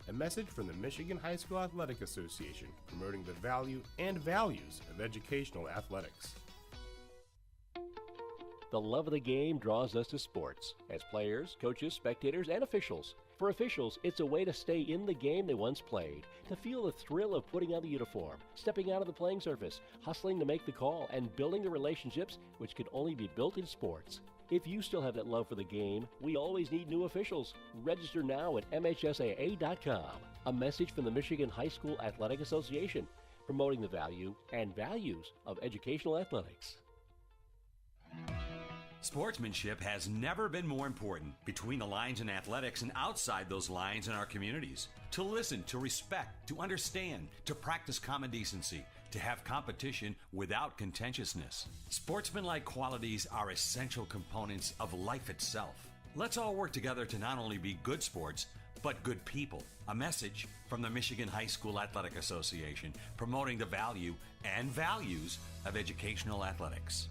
[SPEAKER 3] A message from the Michigan High School Athletic Association promoting the value and values of educational athletics.
[SPEAKER 4] The love of the game draws us to sports as players, coaches, spectators, and officials. For officials, it's a way to stay in the game they once played, to feel the thrill of putting on the uniform, stepping out of the playing surface, hustling to make the call, and building the relationships which can only be built in sports. If you still have that love for the game, we always need new officials. Register now at MHSAA.com. A message from the Michigan High School Athletic Association, promoting the value and values of educational athletics.
[SPEAKER 2] Sportsmanship has never been more important between the lines in athletics and outside those lines in our communities. To listen, to respect, to understand, to practice common decency, to have competition without contentiousness. Sportsmanlike qualities are essential components of life itself. Let's all work together to not only be good sports, but good people. A message from the Michigan High School Athletic Association, promoting the value and values of educational athletics.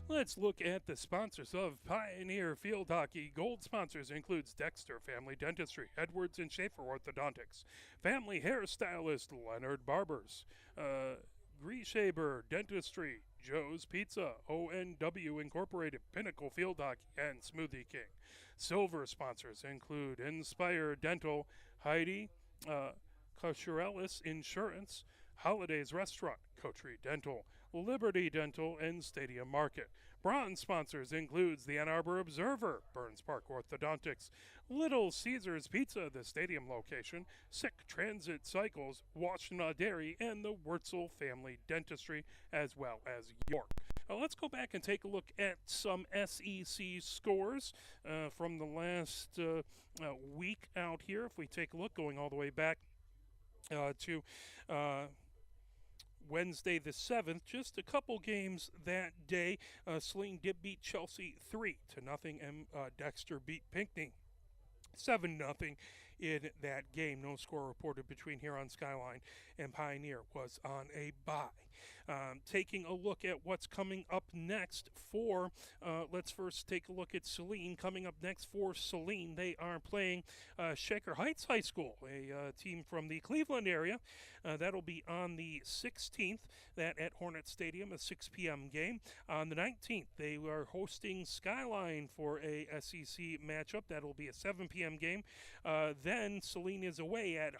[SPEAKER 1] Let's look at the sponsors of Pioneer Field Hockey. Gold sponsors includes Dexter Family Dentistry, Edwards and Schaefer Orthodontics, Family Hairstylist Leonard Barbers, Grieshaber Dentistry, Joe's Pizza, ONW Incorporated, Pinnacle Field Hockey, and Smoothie King. Silver sponsors include Inspire Dental, Heidi, Cosciarellis Insurance, Holidays Restaurant, Coterie Dental, Liberty Dental, and Stadium Market. Bronze sponsors includes the Ann Arbor Observer, Burns Park Orthodontics, Little Caesars Pizza, the stadium location, Sick Transit Cycles, Washtenaw Dairy, and the Wurzel Family Dentistry, as well as York. Let's go back and take a look at some SEC scores from the last week out here. If we take a look, going all the way back to Wednesday the 7th, just a couple games that day. Saline did beat Chelsea 3-0, and Dexter beat Pinckney 7-0 in that game. No score reported between Huron Skyline and Pioneer was on a bye. Taking a look at what's coming up next for, let's first take a look at Saline. Coming up next for Saline, they are playing Shaker Heights High School, a team from the Cleveland area. That'll be on the 16th, that at Hornet Stadium, a 6 p.m. game. On the 19th, they are hosting Skyline for a SEC matchup. That'll be a 7 p.m. game. Then Saline is away at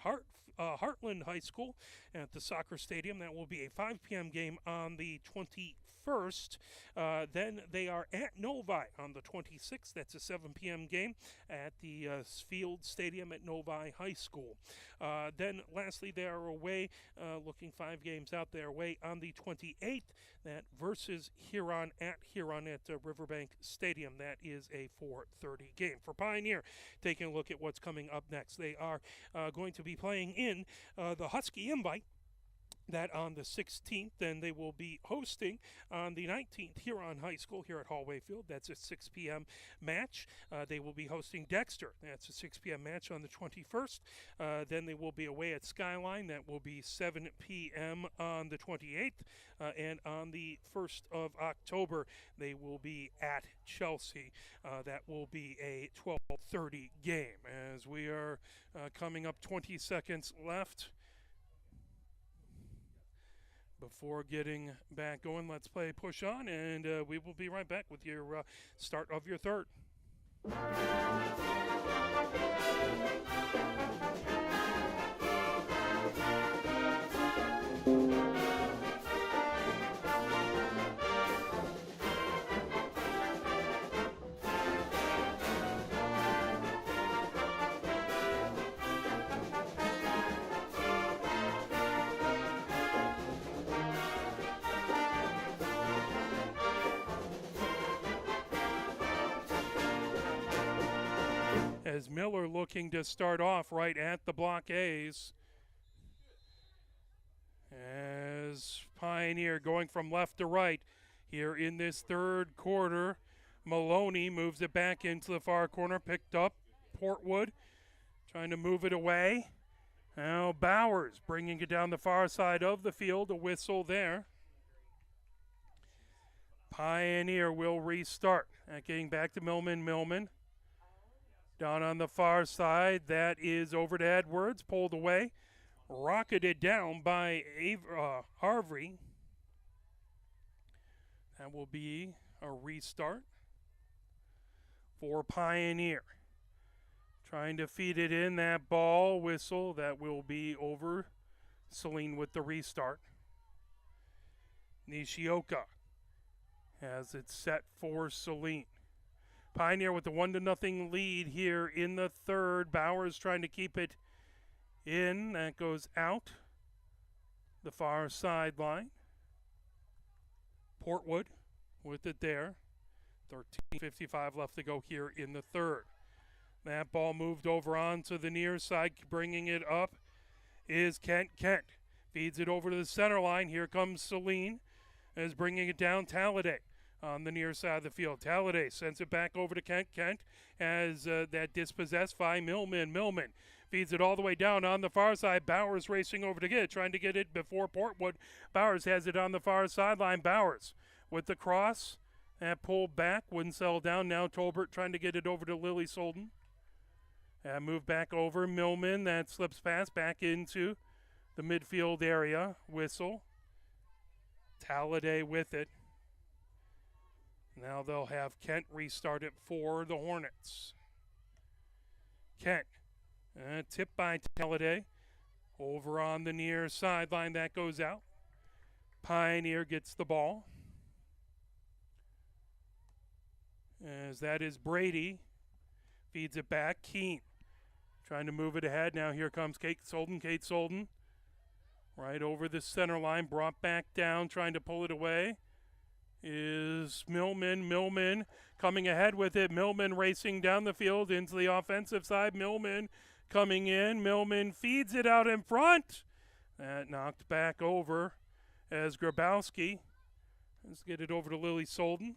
[SPEAKER 1] Heartland High School at the soccer stadium. That will be a 5 p.m. game on the 21st. Then they are at Novi on the 26th. That's a 7 p.m. game at the Field Stadium at Novi High School. Then lastly, they are away, looking 5 games out. They're away on the 28th. That versus Huron at Riverbank Stadium. That is a 4:30 game. For Pioneer, taking a look at what's coming up next, they are going to be playing in the Husky Invite. That on the 16th, then they will be hosting on the 19th Huron High School here at Hollway Field. That's a 6 p.m. match. They will be hosting Dexter. That's a 6 p.m. match on the 21st. Then they will be away at Skyline. That will be 7 p.m. on the 28th. And on the 1st of October, they will be at Chelsea. That will be a 12:30 game. As we are coming up 20 seconds left before getting back going, let's play Push On, and we will be right back with your start of your third. As Miller looking to start off right at the block A's. As Pioneer going from left to right here in this third quarter. Maloney moves it back into the far corner, picked up. Portwood trying to move it away. Now Bowers bringing it down the far side of the field, a whistle there. Pioneer will restart. Getting back to Millman. Millman. Down on the far side. That is over to Edwards. Pulled away. Rocketed down by Harvey. That will be a restart for Pioneer. Trying to feed it in. That ball whistle. That will be over. Saline with the restart. Nishioka has it set for Saline. Pioneer with the 1-0 lead here in the third. Bowers trying to keep it in. That goes out the far sideline. Portwood with it there. 13:55 left to go here in the third. That ball moved over onto the near side. Bringing it up is Kent. Kent feeds it over to the center line. Here comes Saline. Is bringing it down. Talladay on the near side of the field. Talladay sends it back over to Kent. Kent has that dispossessed by Millman. Millman feeds it all the way down on the far side. Bowers racing over to get it, trying to get it before Portwood. Bowers has it on the far sideline. Bowers with the cross. That pulled back, wouldn't settle down. Now Tolbert trying to get it over to Lily Solden. That move back over. Millman, that slips past back into the midfield area. Whistle. Talladay with it. Now they'll have Kent restart it for the Hornets. Kent, tipped by Talladay. Over on the near sideline, that goes out. Pioneer gets the ball. As that is Brady. Feeds it back. Keene trying to move it ahead. Now here comes Kate Solden. Kate Solden right over the center line. Brought back down. Trying to pull it away is Millman. Millman coming ahead with it. Millman racing down the field into the offensive side. Millman coming in. Millman feeds it out in front. That knocked back over as Grabowski. Let's get it over to Lily Solden.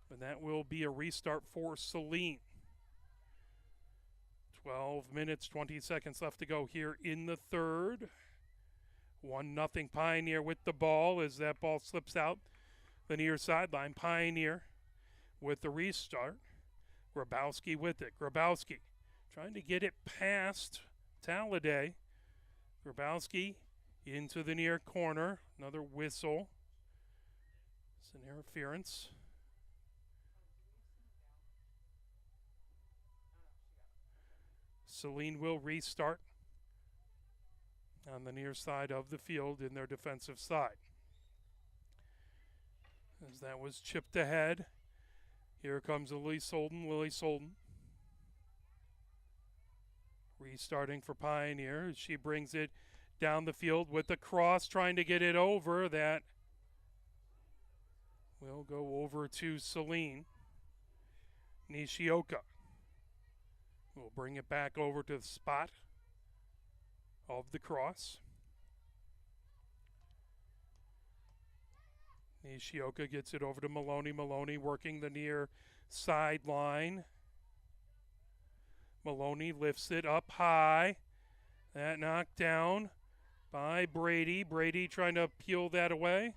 [SPEAKER 1] But that will be a restart for Saline. 12 minutes, 20 seconds left to go here in the third. 1-0 Pioneer with the ball as that ball slips out the near sideline. Pioneer with the restart. Grabowski with it. Grabowski trying to get it past Talladay. Grabowski into the near corner. Another whistle. It's an interference. Saline will restart on the near side of the field in their defensive side. As that was chipped ahead. Here comes Lily Solden. Lily Solden restarting for Pioneer. She brings it down the field with the cross, trying to get it over. That will go over to Saline. Nishioka will bring it back over to the spot of the cross. Nishioka gets it over to Maloney. Maloney working the near sideline. Maloney lifts it up high. That knocked down by Brady. Brady trying to peel that away.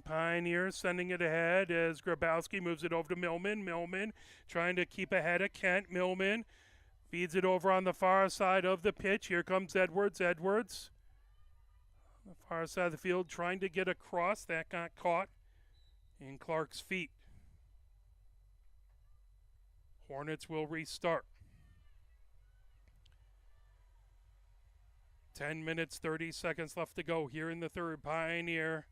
[SPEAKER 1] Pioneer sending it ahead as Grabowski moves it over to Millman. Millman trying to keep ahead of Kent. Millman feeds it over on the far side of the pitch. Here comes Edwards. Edwards on the far side of the field trying to get across. That got caught in Clark's feet. Hornets will restart. 10 minutes, 30 seconds left to go here in the third. Pioneer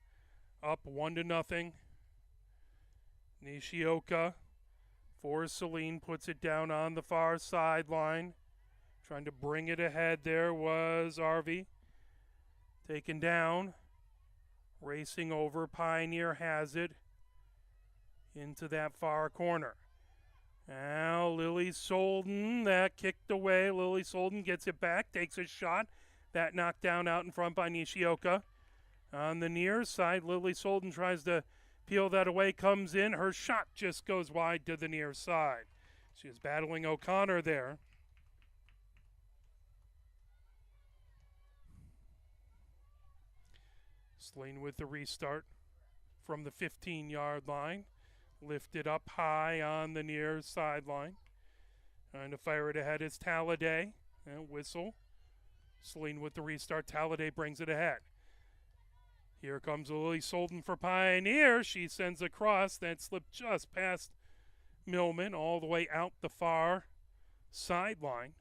[SPEAKER 1] up 1-0. Nishioka for Saline puts it down on the far sideline. Trying to bring it ahead there was Arvey. Taken down. Racing over. Pioneer has it into that far corner. Now Lily Solden, that kicked away. Lily Solden gets it back, takes a shot. That knocked down out in front by Nishioka. On the near side, Lily Solden tries to peel that away, comes in. Her shot just goes wide to the near side. She was battling O'Connor there. Saline with the restart. from the 15-yard line. Lifted up high on the near sideline. Trying to fire it ahead is Talladay. And whistle. Saline with the restart. Talladay brings it ahead. Here comes Lily Solden for Pioneer. She sends across. That slipped just past Millman all the way out the far sideline.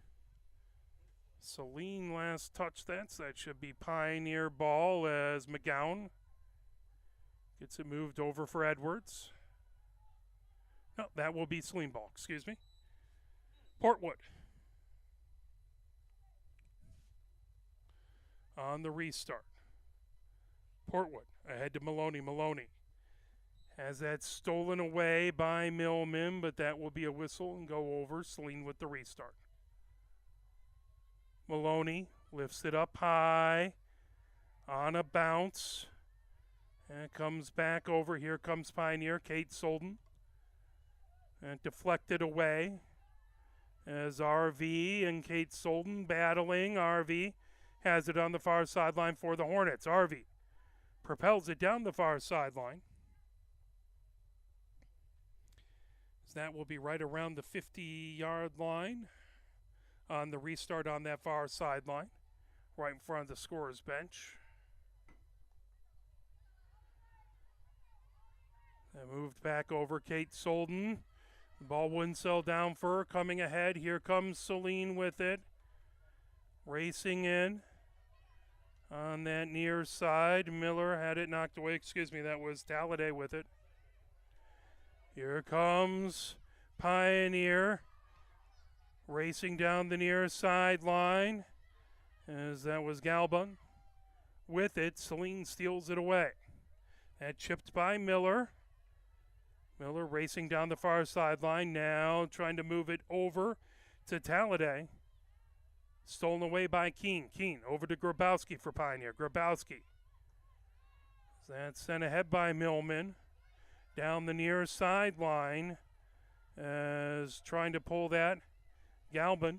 [SPEAKER 1] Saline last touch that, so that should be Pioneer ball as McGowan gets it moved over for Edwards. No, that will be Saline ball, excuse me. Portwood on the restart. Portwood ahead to Maloney. Maloney has that stolen away by Millman, but that will be a whistle and go over. Saline with the restart. Maloney lifts it up high on a bounce and comes back over. Here comes Pioneer, Kate Solden, and deflected away as RV and Kate Solden battling. RV has it on the far sideline for the Hornets. RV propels it down the far sideline. That will be right around the 50-yard line on the restart on that far sideline, right in front of the scorer's bench. They moved back over Kate Solden. The ball wouldn't settle down for her. Coming ahead, here comes Saline with it. Racing in on that near side. Miller had it knocked away. Excuse me, that was Talladay with it. Here comes Pioneer. Racing down the near sideline as that was Galbon. With it, Saline steals it away. That chipped by Miller. Miller racing down the far sideline now, trying to move it over to Talladay. Stolen away by Keene. Keene over to Grabowski for Pioneer. Grabowski. That's sent ahead by Millman. Down the near sideline as trying to pull that. Galbon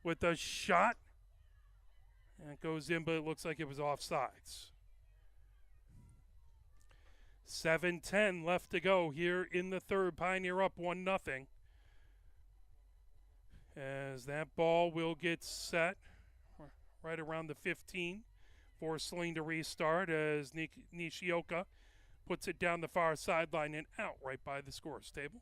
[SPEAKER 1] with a shot. And it goes in, but it looks like it was offsides. 7:10 left to go here in the third. Pioneer up 1-0. As that ball will get set right around the 15 for Saline to restart as Nishioka puts it down the far sideline and out right by the scores table.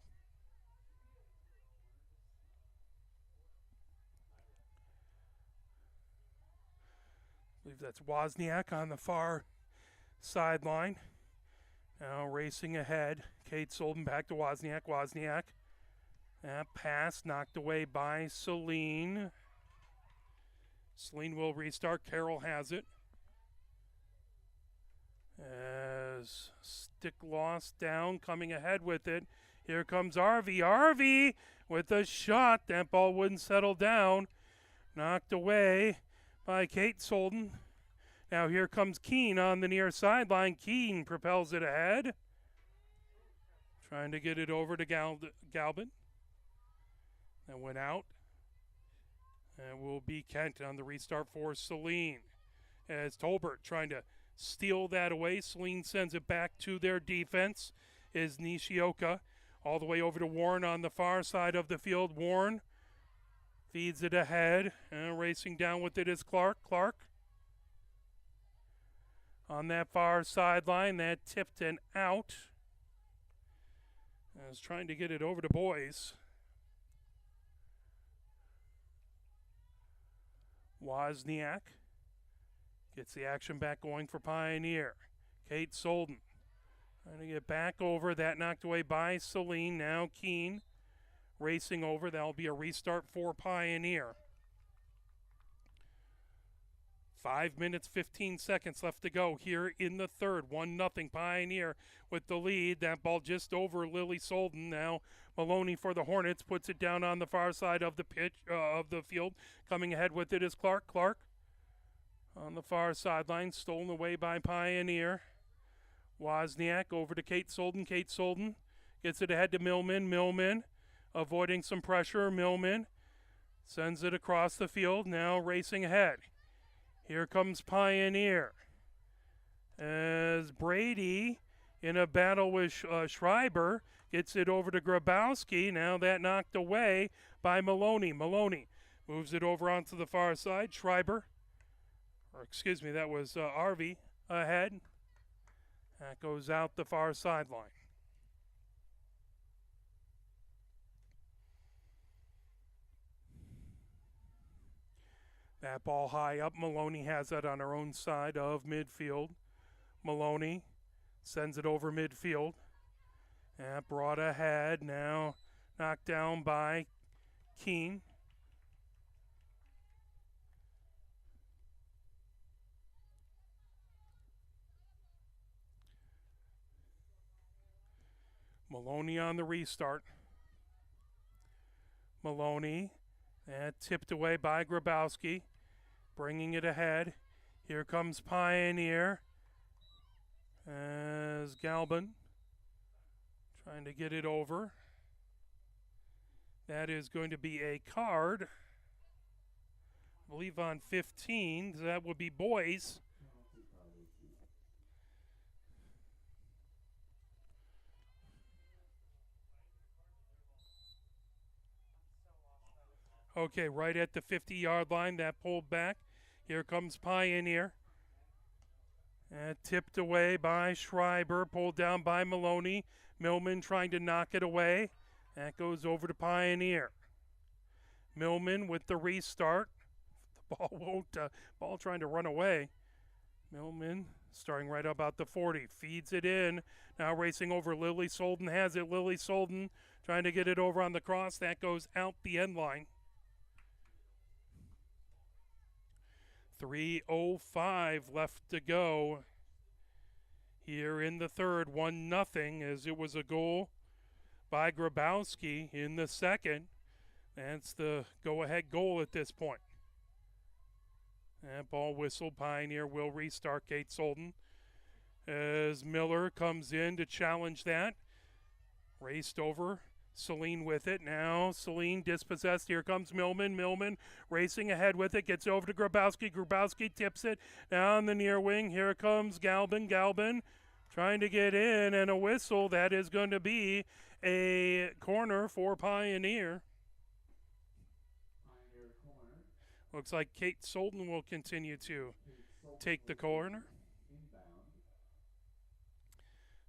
[SPEAKER 1] I believe that's Wozniak on the far sideline. Now racing ahead. Kate Solden back to Wozniak. Wozniak. That pass knocked away by Saline. Saline will restart. Carroll has it. As stick lost down, coming ahead with it. Here comes RV. RV with a shot. That ball wouldn't settle down. Knocked away by Kate Solden. Now here comes Keene on the near sideline. Keene propels it ahead. Trying to get it over to Galbon. That went out. And will be Kent on the restart for Saline. As Tolbert trying to steal that away. Saline sends it back to their defense. Is Nishioka all the way over to Warren on the far side of the field. Warren feeds it ahead. And racing down with it is Clark. Clark on that far sideline. That tipped and out. I was trying to get it over to Boys. Wozniak gets the action back going for Pioneer. Kate Solden trying to get back over. That knocked away by Saline. Now Keene racing over. That'll be a restart for Pioneer. 5 minutes, 15 seconds left to go here in the third. 1-0 Pioneer with the lead. That ball just over Lily Solden. Now Maloney for the Hornets puts it down on the far side of the pitch of the field. Coming ahead with it is Clark. Clark on the far sideline, stolen away by Pioneer. Wozniak over to Kate Solden. Kate Solden gets it ahead to Millman. Millman avoiding some pressure. Millman sends it across the field. Now racing ahead. Here comes Pioneer as Brady in a battle with Schreiber. Gets it over to Grabowski. Now that knocked away by Maloney. Maloney moves it over onto the far side. Schreiber, or excuse me, that was Arvey ahead. That goes out the far sideline. That ball high up. Maloney has that on her own side of midfield. Maloney sends it over midfield. And brought ahead. Now knocked down by Keene. Maloney on the restart. Maloney, and tipped away by Grabowski, bringing it ahead. Here comes Pioneer as Galbin trying to get it over. That is going to be a card, I believe on 15. That would be Boys. Okay, right at the 50-yard line, that pulled back. Here comes Pioneer. And tipped away by Schreiber, pulled down by Maloney. Millman trying to knock it away. That goes over to Pioneer. Millman with the restart. The ball won't, ball trying to run away. Millman starting right about the 40. Feeds it in. Now racing over. Lily Solden has it. Lily Solden trying to get it over on the cross. That goes out the end line. 3:05 left to go here in the third. 1-0 as it was a goal by Grabowski in the second. That's the go-ahead goal at this point. And ball whistled. Pioneer will restart. Kate Solden as Miller comes in to challenge that. Raced over. Saline with it. Now Saline dispossessed. Here comes Millman. Millman racing ahead with it. Gets over to Grabowski. Grabowski tips it down the near wing. Here comes Galbin. Galbin trying to get in, and a whistle. That is going to be a corner for Pioneer. Looks like Kate Solden will continue to take the corner.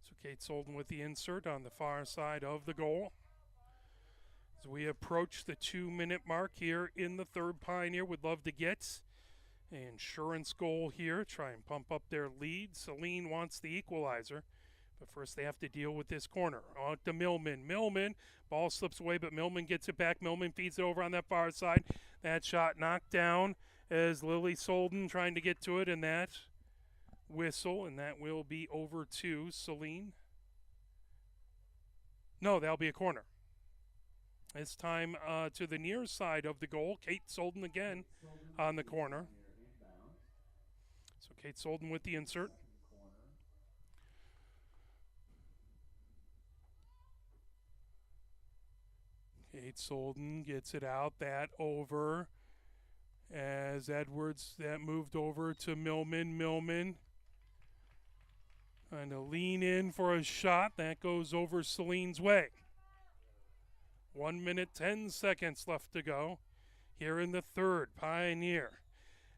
[SPEAKER 1] So Kate Solden with the insert on the far side of the goal. As we approach the 2-minute mark here in the third, Pioneer would love to get an insurance goal here, try and pump up their lead. Saline wants the equalizer, but first they have to deal with this corner. On to Millman. Millman, ball slips away, but Millman gets it back. Millman feeds it over on that far side. That shot knocked down as Lily Solden trying to get to it, and that whistle, and that will be over to Saline. No, that'll be a corner. It's time to the near side of the goal. Kate Solden again on the corner. So Kate Solden with the insert. Kate Solden gets it out. That over as Edwards, that moved over to Millman. Millman trying to lean in for a shot. That goes over Saline's way. 1 minute, 10 seconds left to go here in the third. Pioneer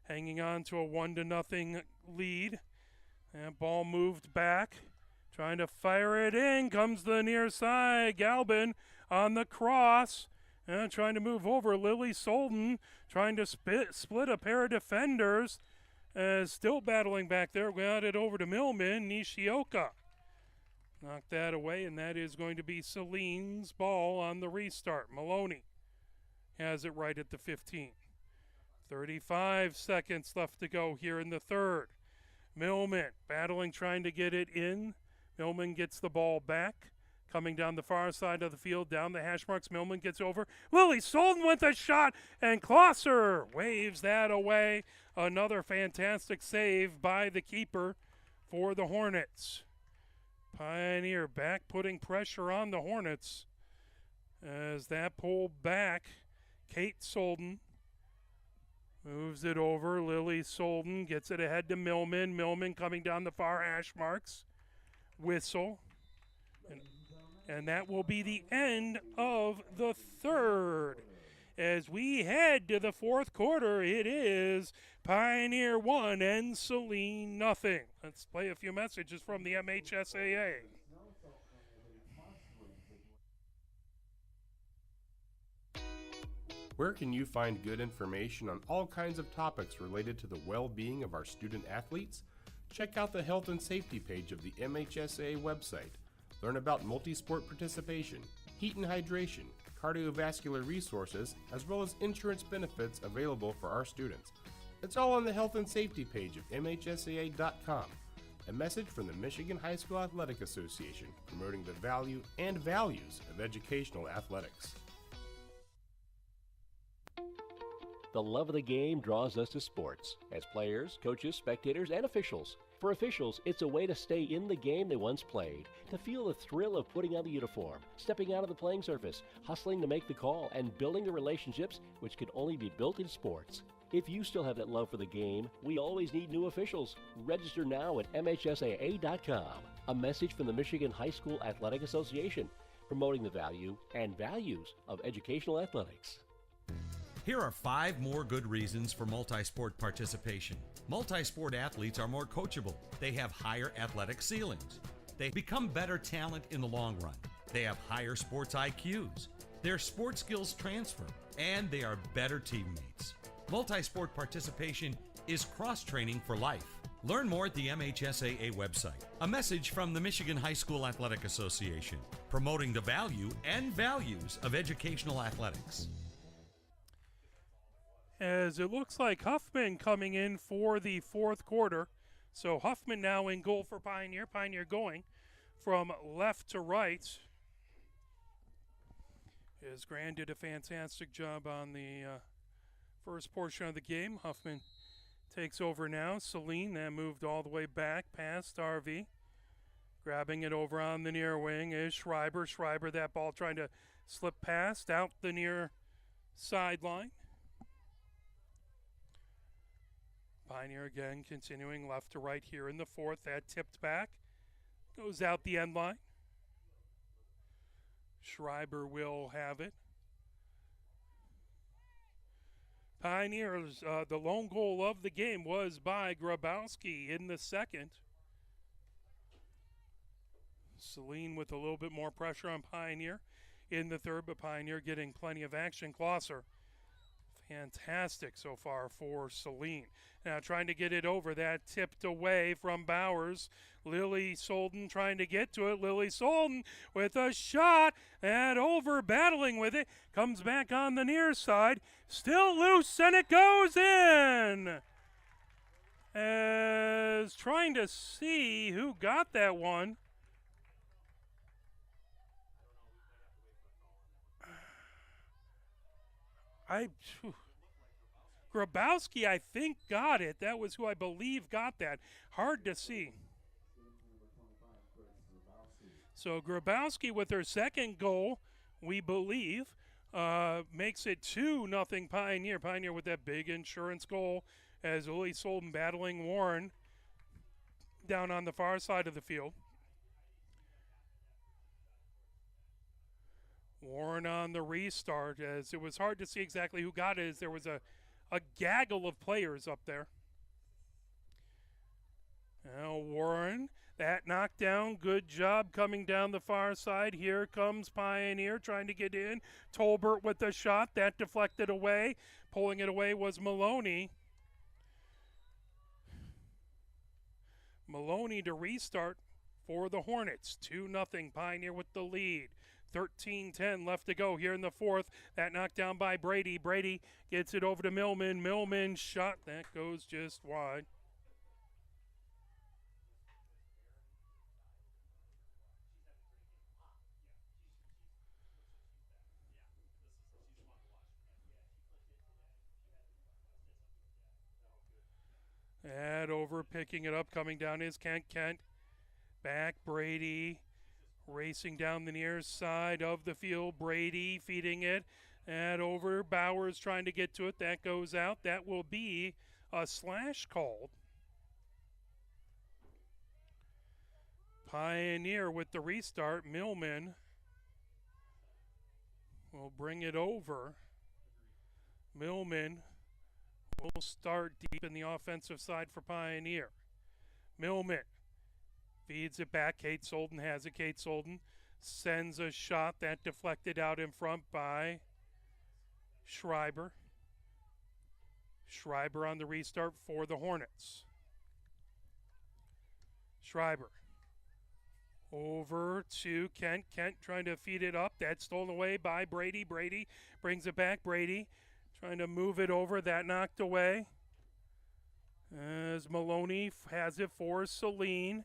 [SPEAKER 1] hanging on to a 1-0 lead. And ball moved back. Trying to fire it in. Comes the near side. Galbin on the cross. And trying to move over. Lily Solden trying to split a pair of defenders. Still battling back there. Got it over to Millman. Nishioka knocked that away, and that is going to be Saline's ball on the restart. Maloney has it right at the 15. 35 seconds left to go here in the third. Millman battling, trying to get it in. Millman gets the ball back. Coming down the far side of the field, down the hash marks. Millman gets over. Lily Solden with a shot, and Klosser waves that away. Another fantastic save by the keeper for the Hornets. Pioneer back, putting pressure on the Hornets as that pulled back. Kate Solden moves it over. Lily Solden gets it ahead to Millman. Millman coming down the far hash marks. whistle. And that will be the end of the third. As we head to the fourth quarter, it is Pioneer 1 and Saline nothing. Let's play a few messages from the MHSAA.
[SPEAKER 3] Where can you find good information on all kinds of topics related to the well-being of our student athletes? Check out the health and safety page of the MHSAA website. Learn about multi-sport participation, heat and hydration, cardiovascular resources, as well as insurance benefits available for our students. It's all on the health and safety page of MHSAA.com. A message from the Michigan High School Athletic Association promoting the value and values of educational athletics.
[SPEAKER 4] The love of the game draws us to sports as players, coaches, spectators, and officials. For officials, it's a way to stay in the game they once played, to feel the thrill of putting on the uniform, stepping out of the playing surface, hustling to make the call, and building the relationships which can only be built in sports. If you still have that love for the game, we always need new officials. Register now at MHSAA.com. A message from the Michigan High School Athletic Association, promoting the value and values of educational athletics.
[SPEAKER 2] Here are 5 more good reasons for multi-sport participation. Multi-sport athletes are more coachable. They have higher athletic ceilings. They become better talent in the long run. They have higher sports IQs. Their sports skills transfer, and they are better teammates. Multi-sport participation is cross-training for life. Learn more at the MHSAA website. A message from the Michigan High School Athletic Association, promoting the value and values of educational athletics.
[SPEAKER 1] As it looks like Huffman coming in for the fourth quarter. So Huffman now in goal for Pioneer. Pioneer going from left to right. As Grand did a fantastic job on the first portion of the game. Huffman takes over now. Saline then moved all the way back past RV. Grabbing it over on the near wing is Schreiber. Schreiber, that ball trying to slip past out the near sideline. Pioneer again continuing left to right here in the fourth. That tipped back. Goes out the end line. Schreiber will have it. Pioneers, the lone goal of the game was by Grabowski in the second. Saline with a little bit more pressure on Pioneer in the third, but Pioneer getting plenty of action. Klosser, fantastic so far for Saline. Now trying to get it over. That tipped away from Bowers. Lily Solden trying to get to it. Lily Solden with a shot and over, battling with it. Comes back on the near side. Still loose, and it goes in. As trying to see who got that one. Grabowski, I think, got it. That was who I believe got that. Hard to see. So Grabowski with her second goal, we believe, makes it 2-0 Pioneer. Pioneer with that big insurance goal as Lily Solden battling Warren down on the far side of the field. Warren on the restart, as it was hard to see exactly who got it, as there was a gaggle of players up there. Now Warren, that knockdown, good job coming down the far side. Here comes Pioneer trying to get in. Tolbert with the shot, that deflected away. Pulling it away was Maloney. Maloney to restart for the Hornets. 2-0 Pioneer with the lead. 13-10 left to go here in the fourth. That knocked down by Brady. Brady gets it over to Millman. Millman shot. That goes just wide. And over, picking it up, coming down is Kent. Kent back, Brady. Racing down the near side of the field. Brady feeding it. And over. Bowers trying to get to it. That goes out. That will be a slash called. Pioneer with the restart. Millman will bring it over. Millman will start deep in the offensive side for Pioneer. Millman feeds it back. Kate Solden has it. Kate Solden sends a shot that deflected out in front by Schreiber. Schreiber on the restart for the Hornets. Schreiber over to Kent. Kent trying to feed it up. That's stolen away by Brady. Brady brings it back. Brady trying to move it over. That knocked away. As Maloney has it for Saline.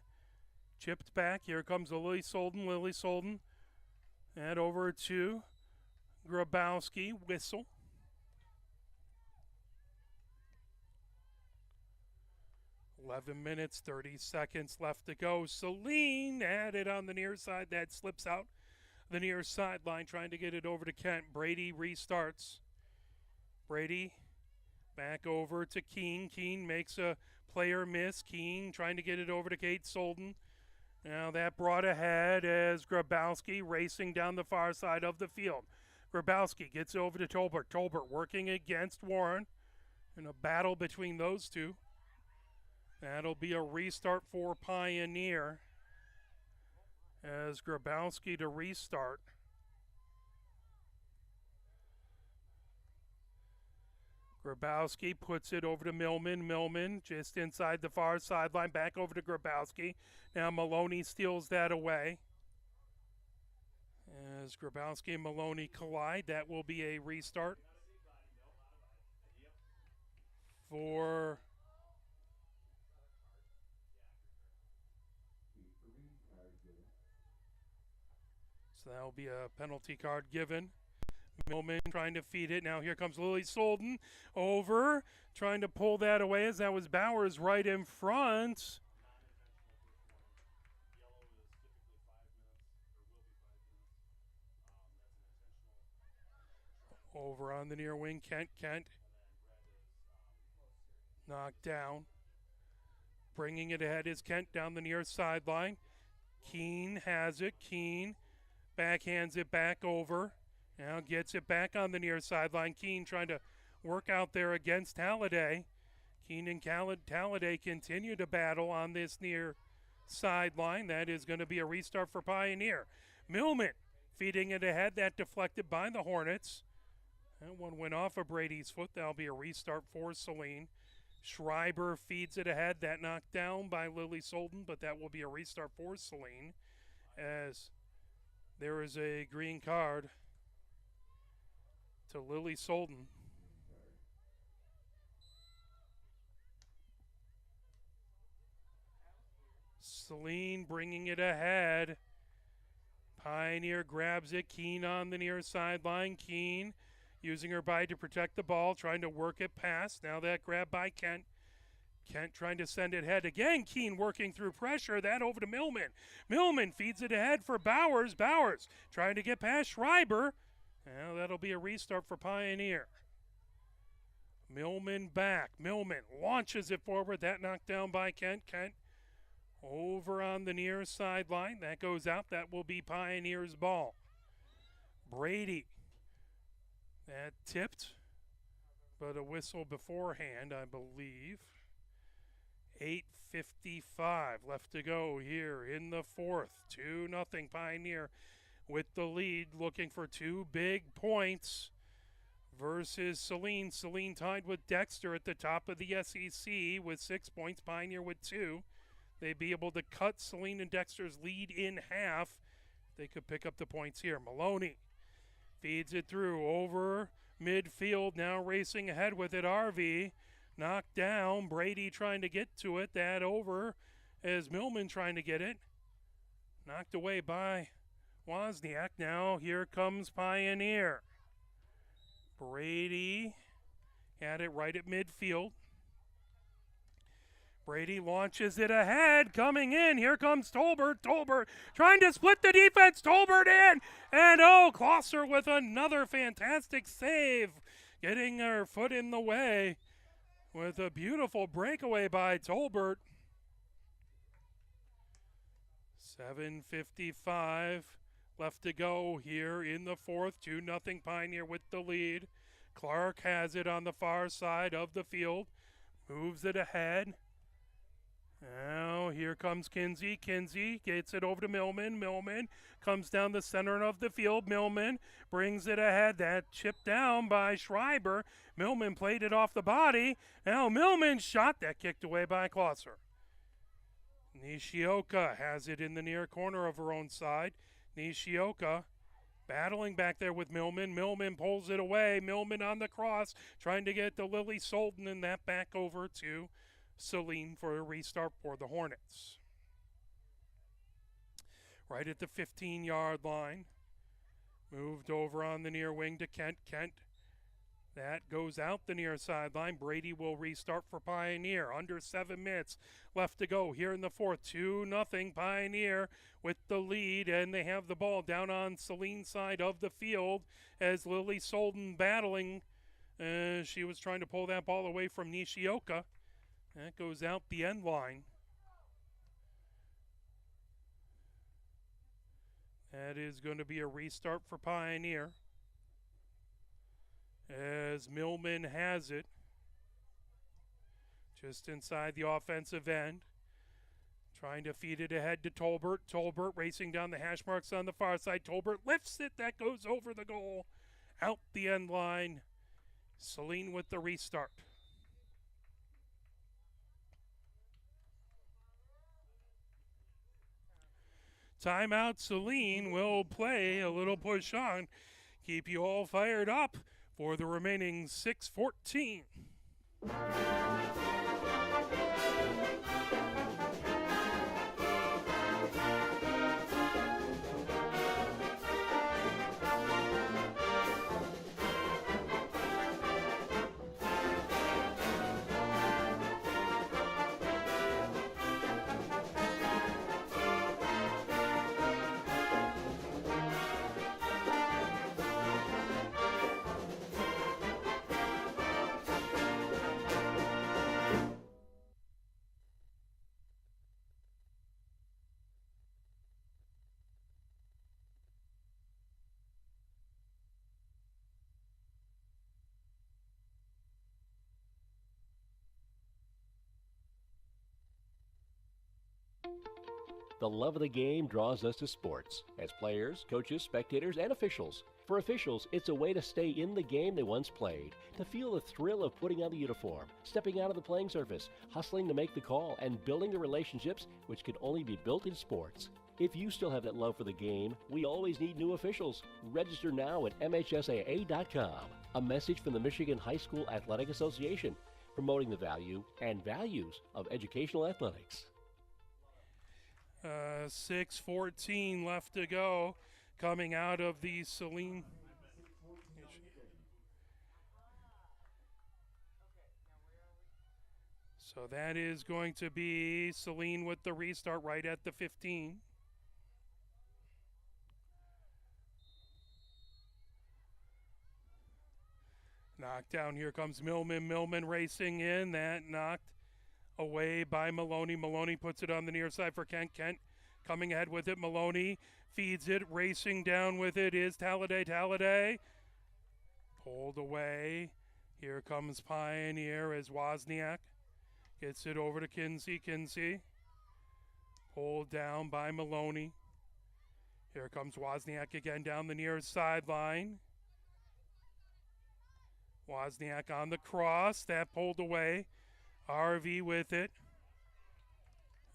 [SPEAKER 1] Chipped back. Here comes Lily Solden. Lily Solden. And over to Grabowski. Whistle. .11 minutes, 30 seconds left to go. Saline had it on the near side. That slips out the near sideline, trying to get it over to Kent. Brady restarts. Brady back over to Keene. Keene makes a player miss. Keene trying to get it over to Kate Solden. Now that brought ahead as Grabowski racing down the far side of the field. Grabowski gets over to Tolbert. Tolbert working against Warren in a battle between those two. That'll be a restart for Pioneer as Grabowski to restart. Grabowski puts it over to Millman. Millman just inside the far sideline, back over to Grabowski. Now Maloney steals that away. As Grabowski and Maloney collide, that will be a restart for so that'll be a penalty card given. Millman trying to feed it. Now here comes Lily Solden over, trying to pull that away as that was Bowers right in front. Over on the near wing, Kent. Kent knocked down. Bringing it ahead is Kent down the near sideline. Keene has it. Keene backhands it back over. Now gets it back on the near sideline. Keene trying to work out there against Halliday. Keene and Halliday continue to battle on this near sideline. That is going to be a restart for Pioneer. Millman feeding it ahead. That deflected by the Hornets. That one went off of Brady's foot. That'll be a restart for Saline. Schreiber feeds it ahead. That knocked down by Lily Solden, but that will be a restart for Saline as there is a green card to Lily Solden. Saline bringing it ahead. Pioneer grabs it. Keene on the near sideline. Keene using her body to protect the ball, trying to work it past. Now that grab by Kent. Kent trying to send it ahead again. Keene working through pressure. That over to Millman. Millman feeds it ahead for Bowers. Bowers trying to get past Schreiber. Now that'll be a restart for Pioneer. Millman back. Millman launches it forward. That knocked down by Kent. Kent over on the near sideline. That goes out. That will be Pioneer's ball. Brady. That tipped, but a whistle beforehand, I believe. 8:55 left to go here in the fourth. 2-0 Pioneer with the lead, looking for 2 big points versus Saline. Saline tied with Dexter at the top of the SEC with 6 points. Pioneer with 2. They'd be able to cut Saline and Dexter's lead in half. They could pick up the points here. Maloney feeds it through over midfield. Now racing ahead with it. RV knocked down. Brady trying to get to it. That over as Millman trying to get it. Knocked away by Wozniak. Now here comes Pioneer. Brady had it right at midfield. Brady launches it ahead, coming in. Here comes Tolbert. Tolbert trying to split the defense. Tolbert in. And Klosser with another fantastic save. Getting her foot in the way with a beautiful breakaway by Tolbert. 7:55 left to go here in the fourth. 2-0 Pioneer with the lead. Clark has it on the far side of the field. Moves it ahead. Now here comes Kinsey. Kinsey gets it over to Millman. Millman comes down the center of the field. Millman brings it ahead. That chipped down by Schreiber. Millman played it off the body. Now Millman's shot. That kicked away by Klosser. Nishioka has it in the near corner of her own side. Nishioka battling back there with Millman. Millman pulls it away. Millman on the cross trying to get to Lily Solden, and that back over to Saline for a restart for the Hornets. Right at the 15-yard line. Moved over on the near wing to Kent. Kent, that goes out the near sideline. Brady will restart for Pioneer. Under 7 minutes left to go here in the fourth. 2-0 Pioneer with the lead, and they have the ball down on Saline's side of the field as Lily Solden battling. She was trying to pull that ball away from Nishioka. That goes out the end line. That is going to be a restart for Pioneer. As Millman has it. Just inside the offensive end. Trying to feed it ahead to Tolbert. Tolbert racing down the hash marks on the far side. Tolbert lifts it. That goes over the goal. Out the end line. Saline with the restart. Timeout. Saline will play a little push on. Keep you all fired up for the remaining 6:14.
[SPEAKER 4] The love of the game draws us to sports, as players, coaches, spectators, and officials. For officials, it's a way to stay in the game they once played, to feel the thrill of putting on the uniform, stepping out of the playing surface, hustling to make the call, and building the relationships which can only be built in sports. If you still have that love for the game, we always need new officials. Register now at MHSAA.com. A message from the Michigan High School Athletic Association, promoting the value and values of educational athletics.
[SPEAKER 1] 6:14 left to go, coming out of the Saline. So that is going to be Saline with the restart right at the 15. Knockdown, here comes Millman. Millman racing in, that knocked away by Maloney. Maloney puts it on the near side for Kent. Kent coming ahead with it. Maloney feeds it. Racing down with it is Talladay. Talladay pulled away. Here comes Pioneer as Wozniak gets it over to Kinsey. Kinsey pulled down by Maloney. Here comes Wozniak again down the near sideline. Wozniak on the cross. That pulled away. RV with it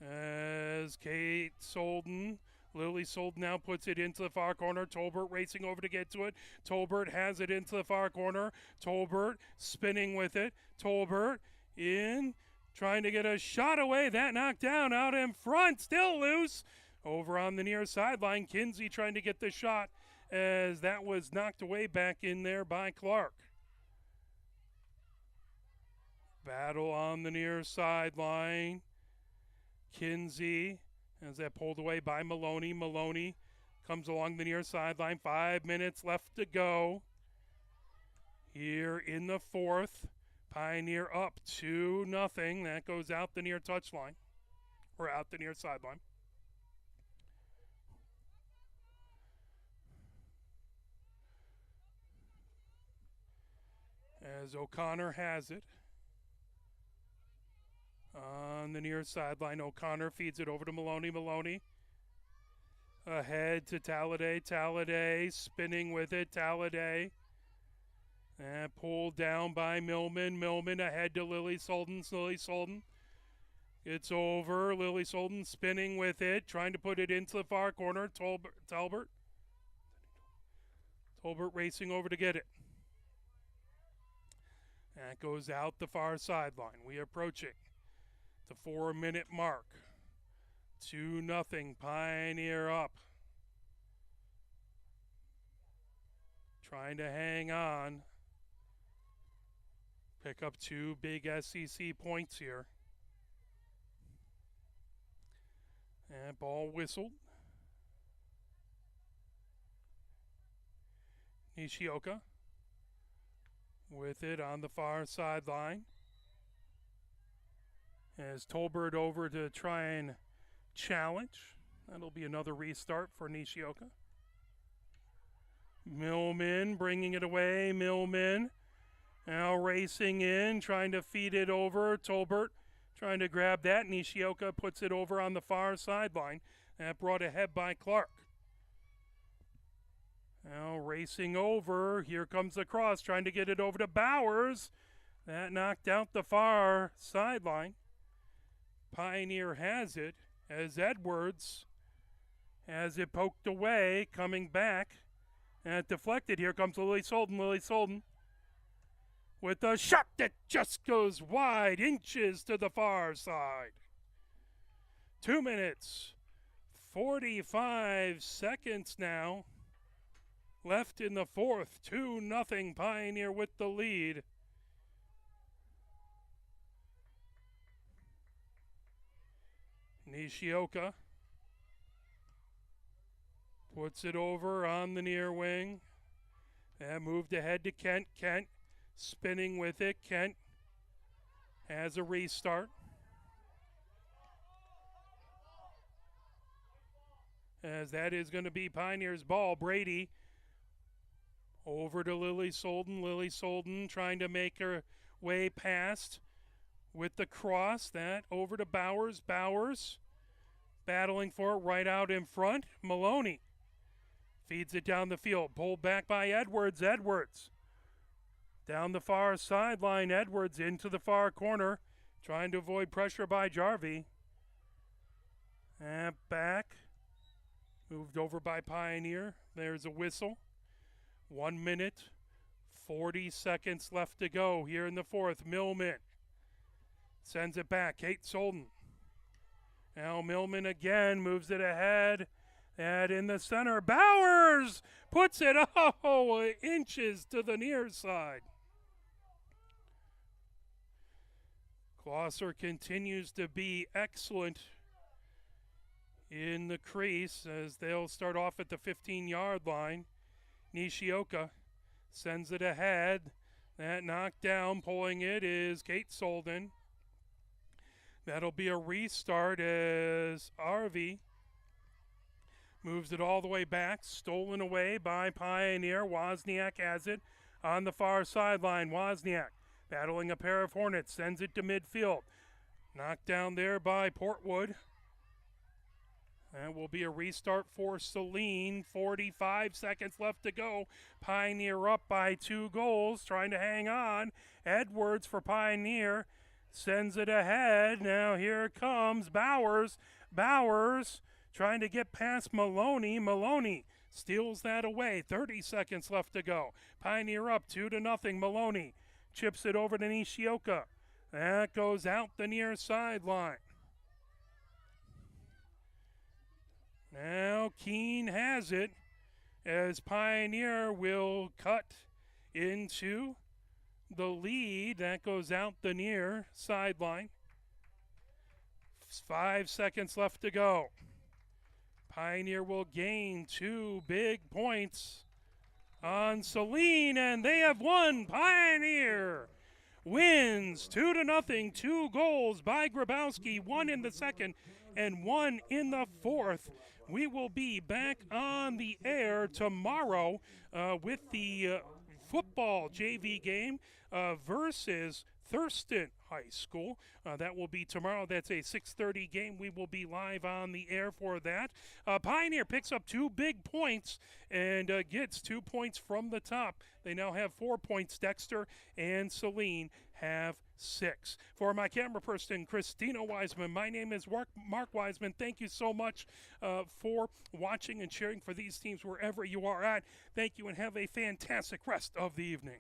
[SPEAKER 1] as Kate Solden, Lily Solden now puts it into the far corner. Tolbert racing over to get to it. Tolbert has it into the far corner. Tolbert spinning with it. Tolbert in, trying to get a shot away. That knocked down out in front, still loose. Over on the near sideline, Kinsey trying to get the shot as that was knocked away back in there by Clark. Battle on the near sideline. Kinsey as that pulled away by Maloney. Maloney comes along the near sideline. 5 minutes left to go. Here in the fourth. Pioneer up 2-0. That goes out the near touchline. Or out the near sideline. As O'Connor has it. On the near sideline, O'Connor feeds it over to Maloney. Maloney ahead to Talladay. Talladay spinning with it. Talladay. And pulled down by Millman. Millman ahead to Lily Solden. Lily Solden. It's over. Lily Solden spinning with it. Trying to put it into the far corner. Talbert. Talbert racing over to get it. That goes out the far sideline. We approaching the 4-minute mark. 2-0. Pioneer up. Trying to hang on. Pick up 2 big SEC points here. And ball whistled. Nishioka with it on the far sideline. As Tolbert over to try and challenge. That'll be another restart for Nishioka. Millman bringing it away. Millman now racing in, trying to feed it over. Tolbert trying to grab that. Nishioka puts it over on the far sideline. That brought ahead by Clark. Now racing over. Here comes the cross, trying to get it over to Bowers. That knocked out the far sideline. Pioneer has it as Edwards has it poked away, coming back. And deflected. Here comes Lily Solden. Lily Solden with a shot that just goes wide, inches to the far side. 2 minutes, 45 seconds now left in the fourth. 2-0 Pioneer with the lead. Nishioka puts it over on the near wing. And moved ahead to Kent. Kent spinning with it. Kent has a restart. As that is going to be Pioneer's ball. Brady over to Lily Solden. Lily Solden trying to make her way past with the cross. That over to Bowers. Bowers battling for it right out in front. Maloney feeds it down the field. Pulled back by Edwards. Edwards down the far sideline. Edwards into the far corner. Trying to avoid pressure by Jarvie. And back. Moved over by Pioneer. There's a whistle. 1 minute, 40 seconds left to go here in the fourth. Millman sends it back. Kate Solden. Now Millman again moves it ahead. And in the center, Bowers puts it, inches to the near side. Glosser continues to be excellent in the crease as they'll start off at the 15-yard line. Nishioka sends it ahead. That knocked down, pulling it is Kate Solden. That'll be a restart as Arvey moves it all the way back, stolen away by Pioneer. Wozniak has it on the far sideline. Wozniak battling a pair of Hornets, sends it to midfield. Knocked down there by Portwood. That will be a restart for Saline. 45 seconds left to go. Pioneer up by 2 goals, trying to hang on. Edwards for Pioneer sends it ahead. Now here comes Bowers. Bowers trying to get past Maloney. Maloney steals that away. 30 seconds left to go. Pioneer up 2-0. Maloney chips it over to Nishioka. That goes out the near sideline. Now Keene has it as Pioneer will cut into the lead. That goes out the near sideline. 5 seconds left to go. Pioneer will gain 2 big points on Saline, and they have won. Pioneer wins 2-0. 2 goals by Grabowski, 1 in the second and 1 in the fourth. We will be back on the air tomorrow with the football JV game versus Thurston High School. That will be tomorrow. That's a 6:30 game. We will be live on the air for that. Pioneer picks up 2 big points and gets 2 points from the top. They now have 4 points. Dexter and Saline have 6. For my camera person, Christina Wiseman, my name is Mark Wiseman. Thank you so much for watching and cheering for these teams wherever you are at. Thank you and have a fantastic rest of the evening.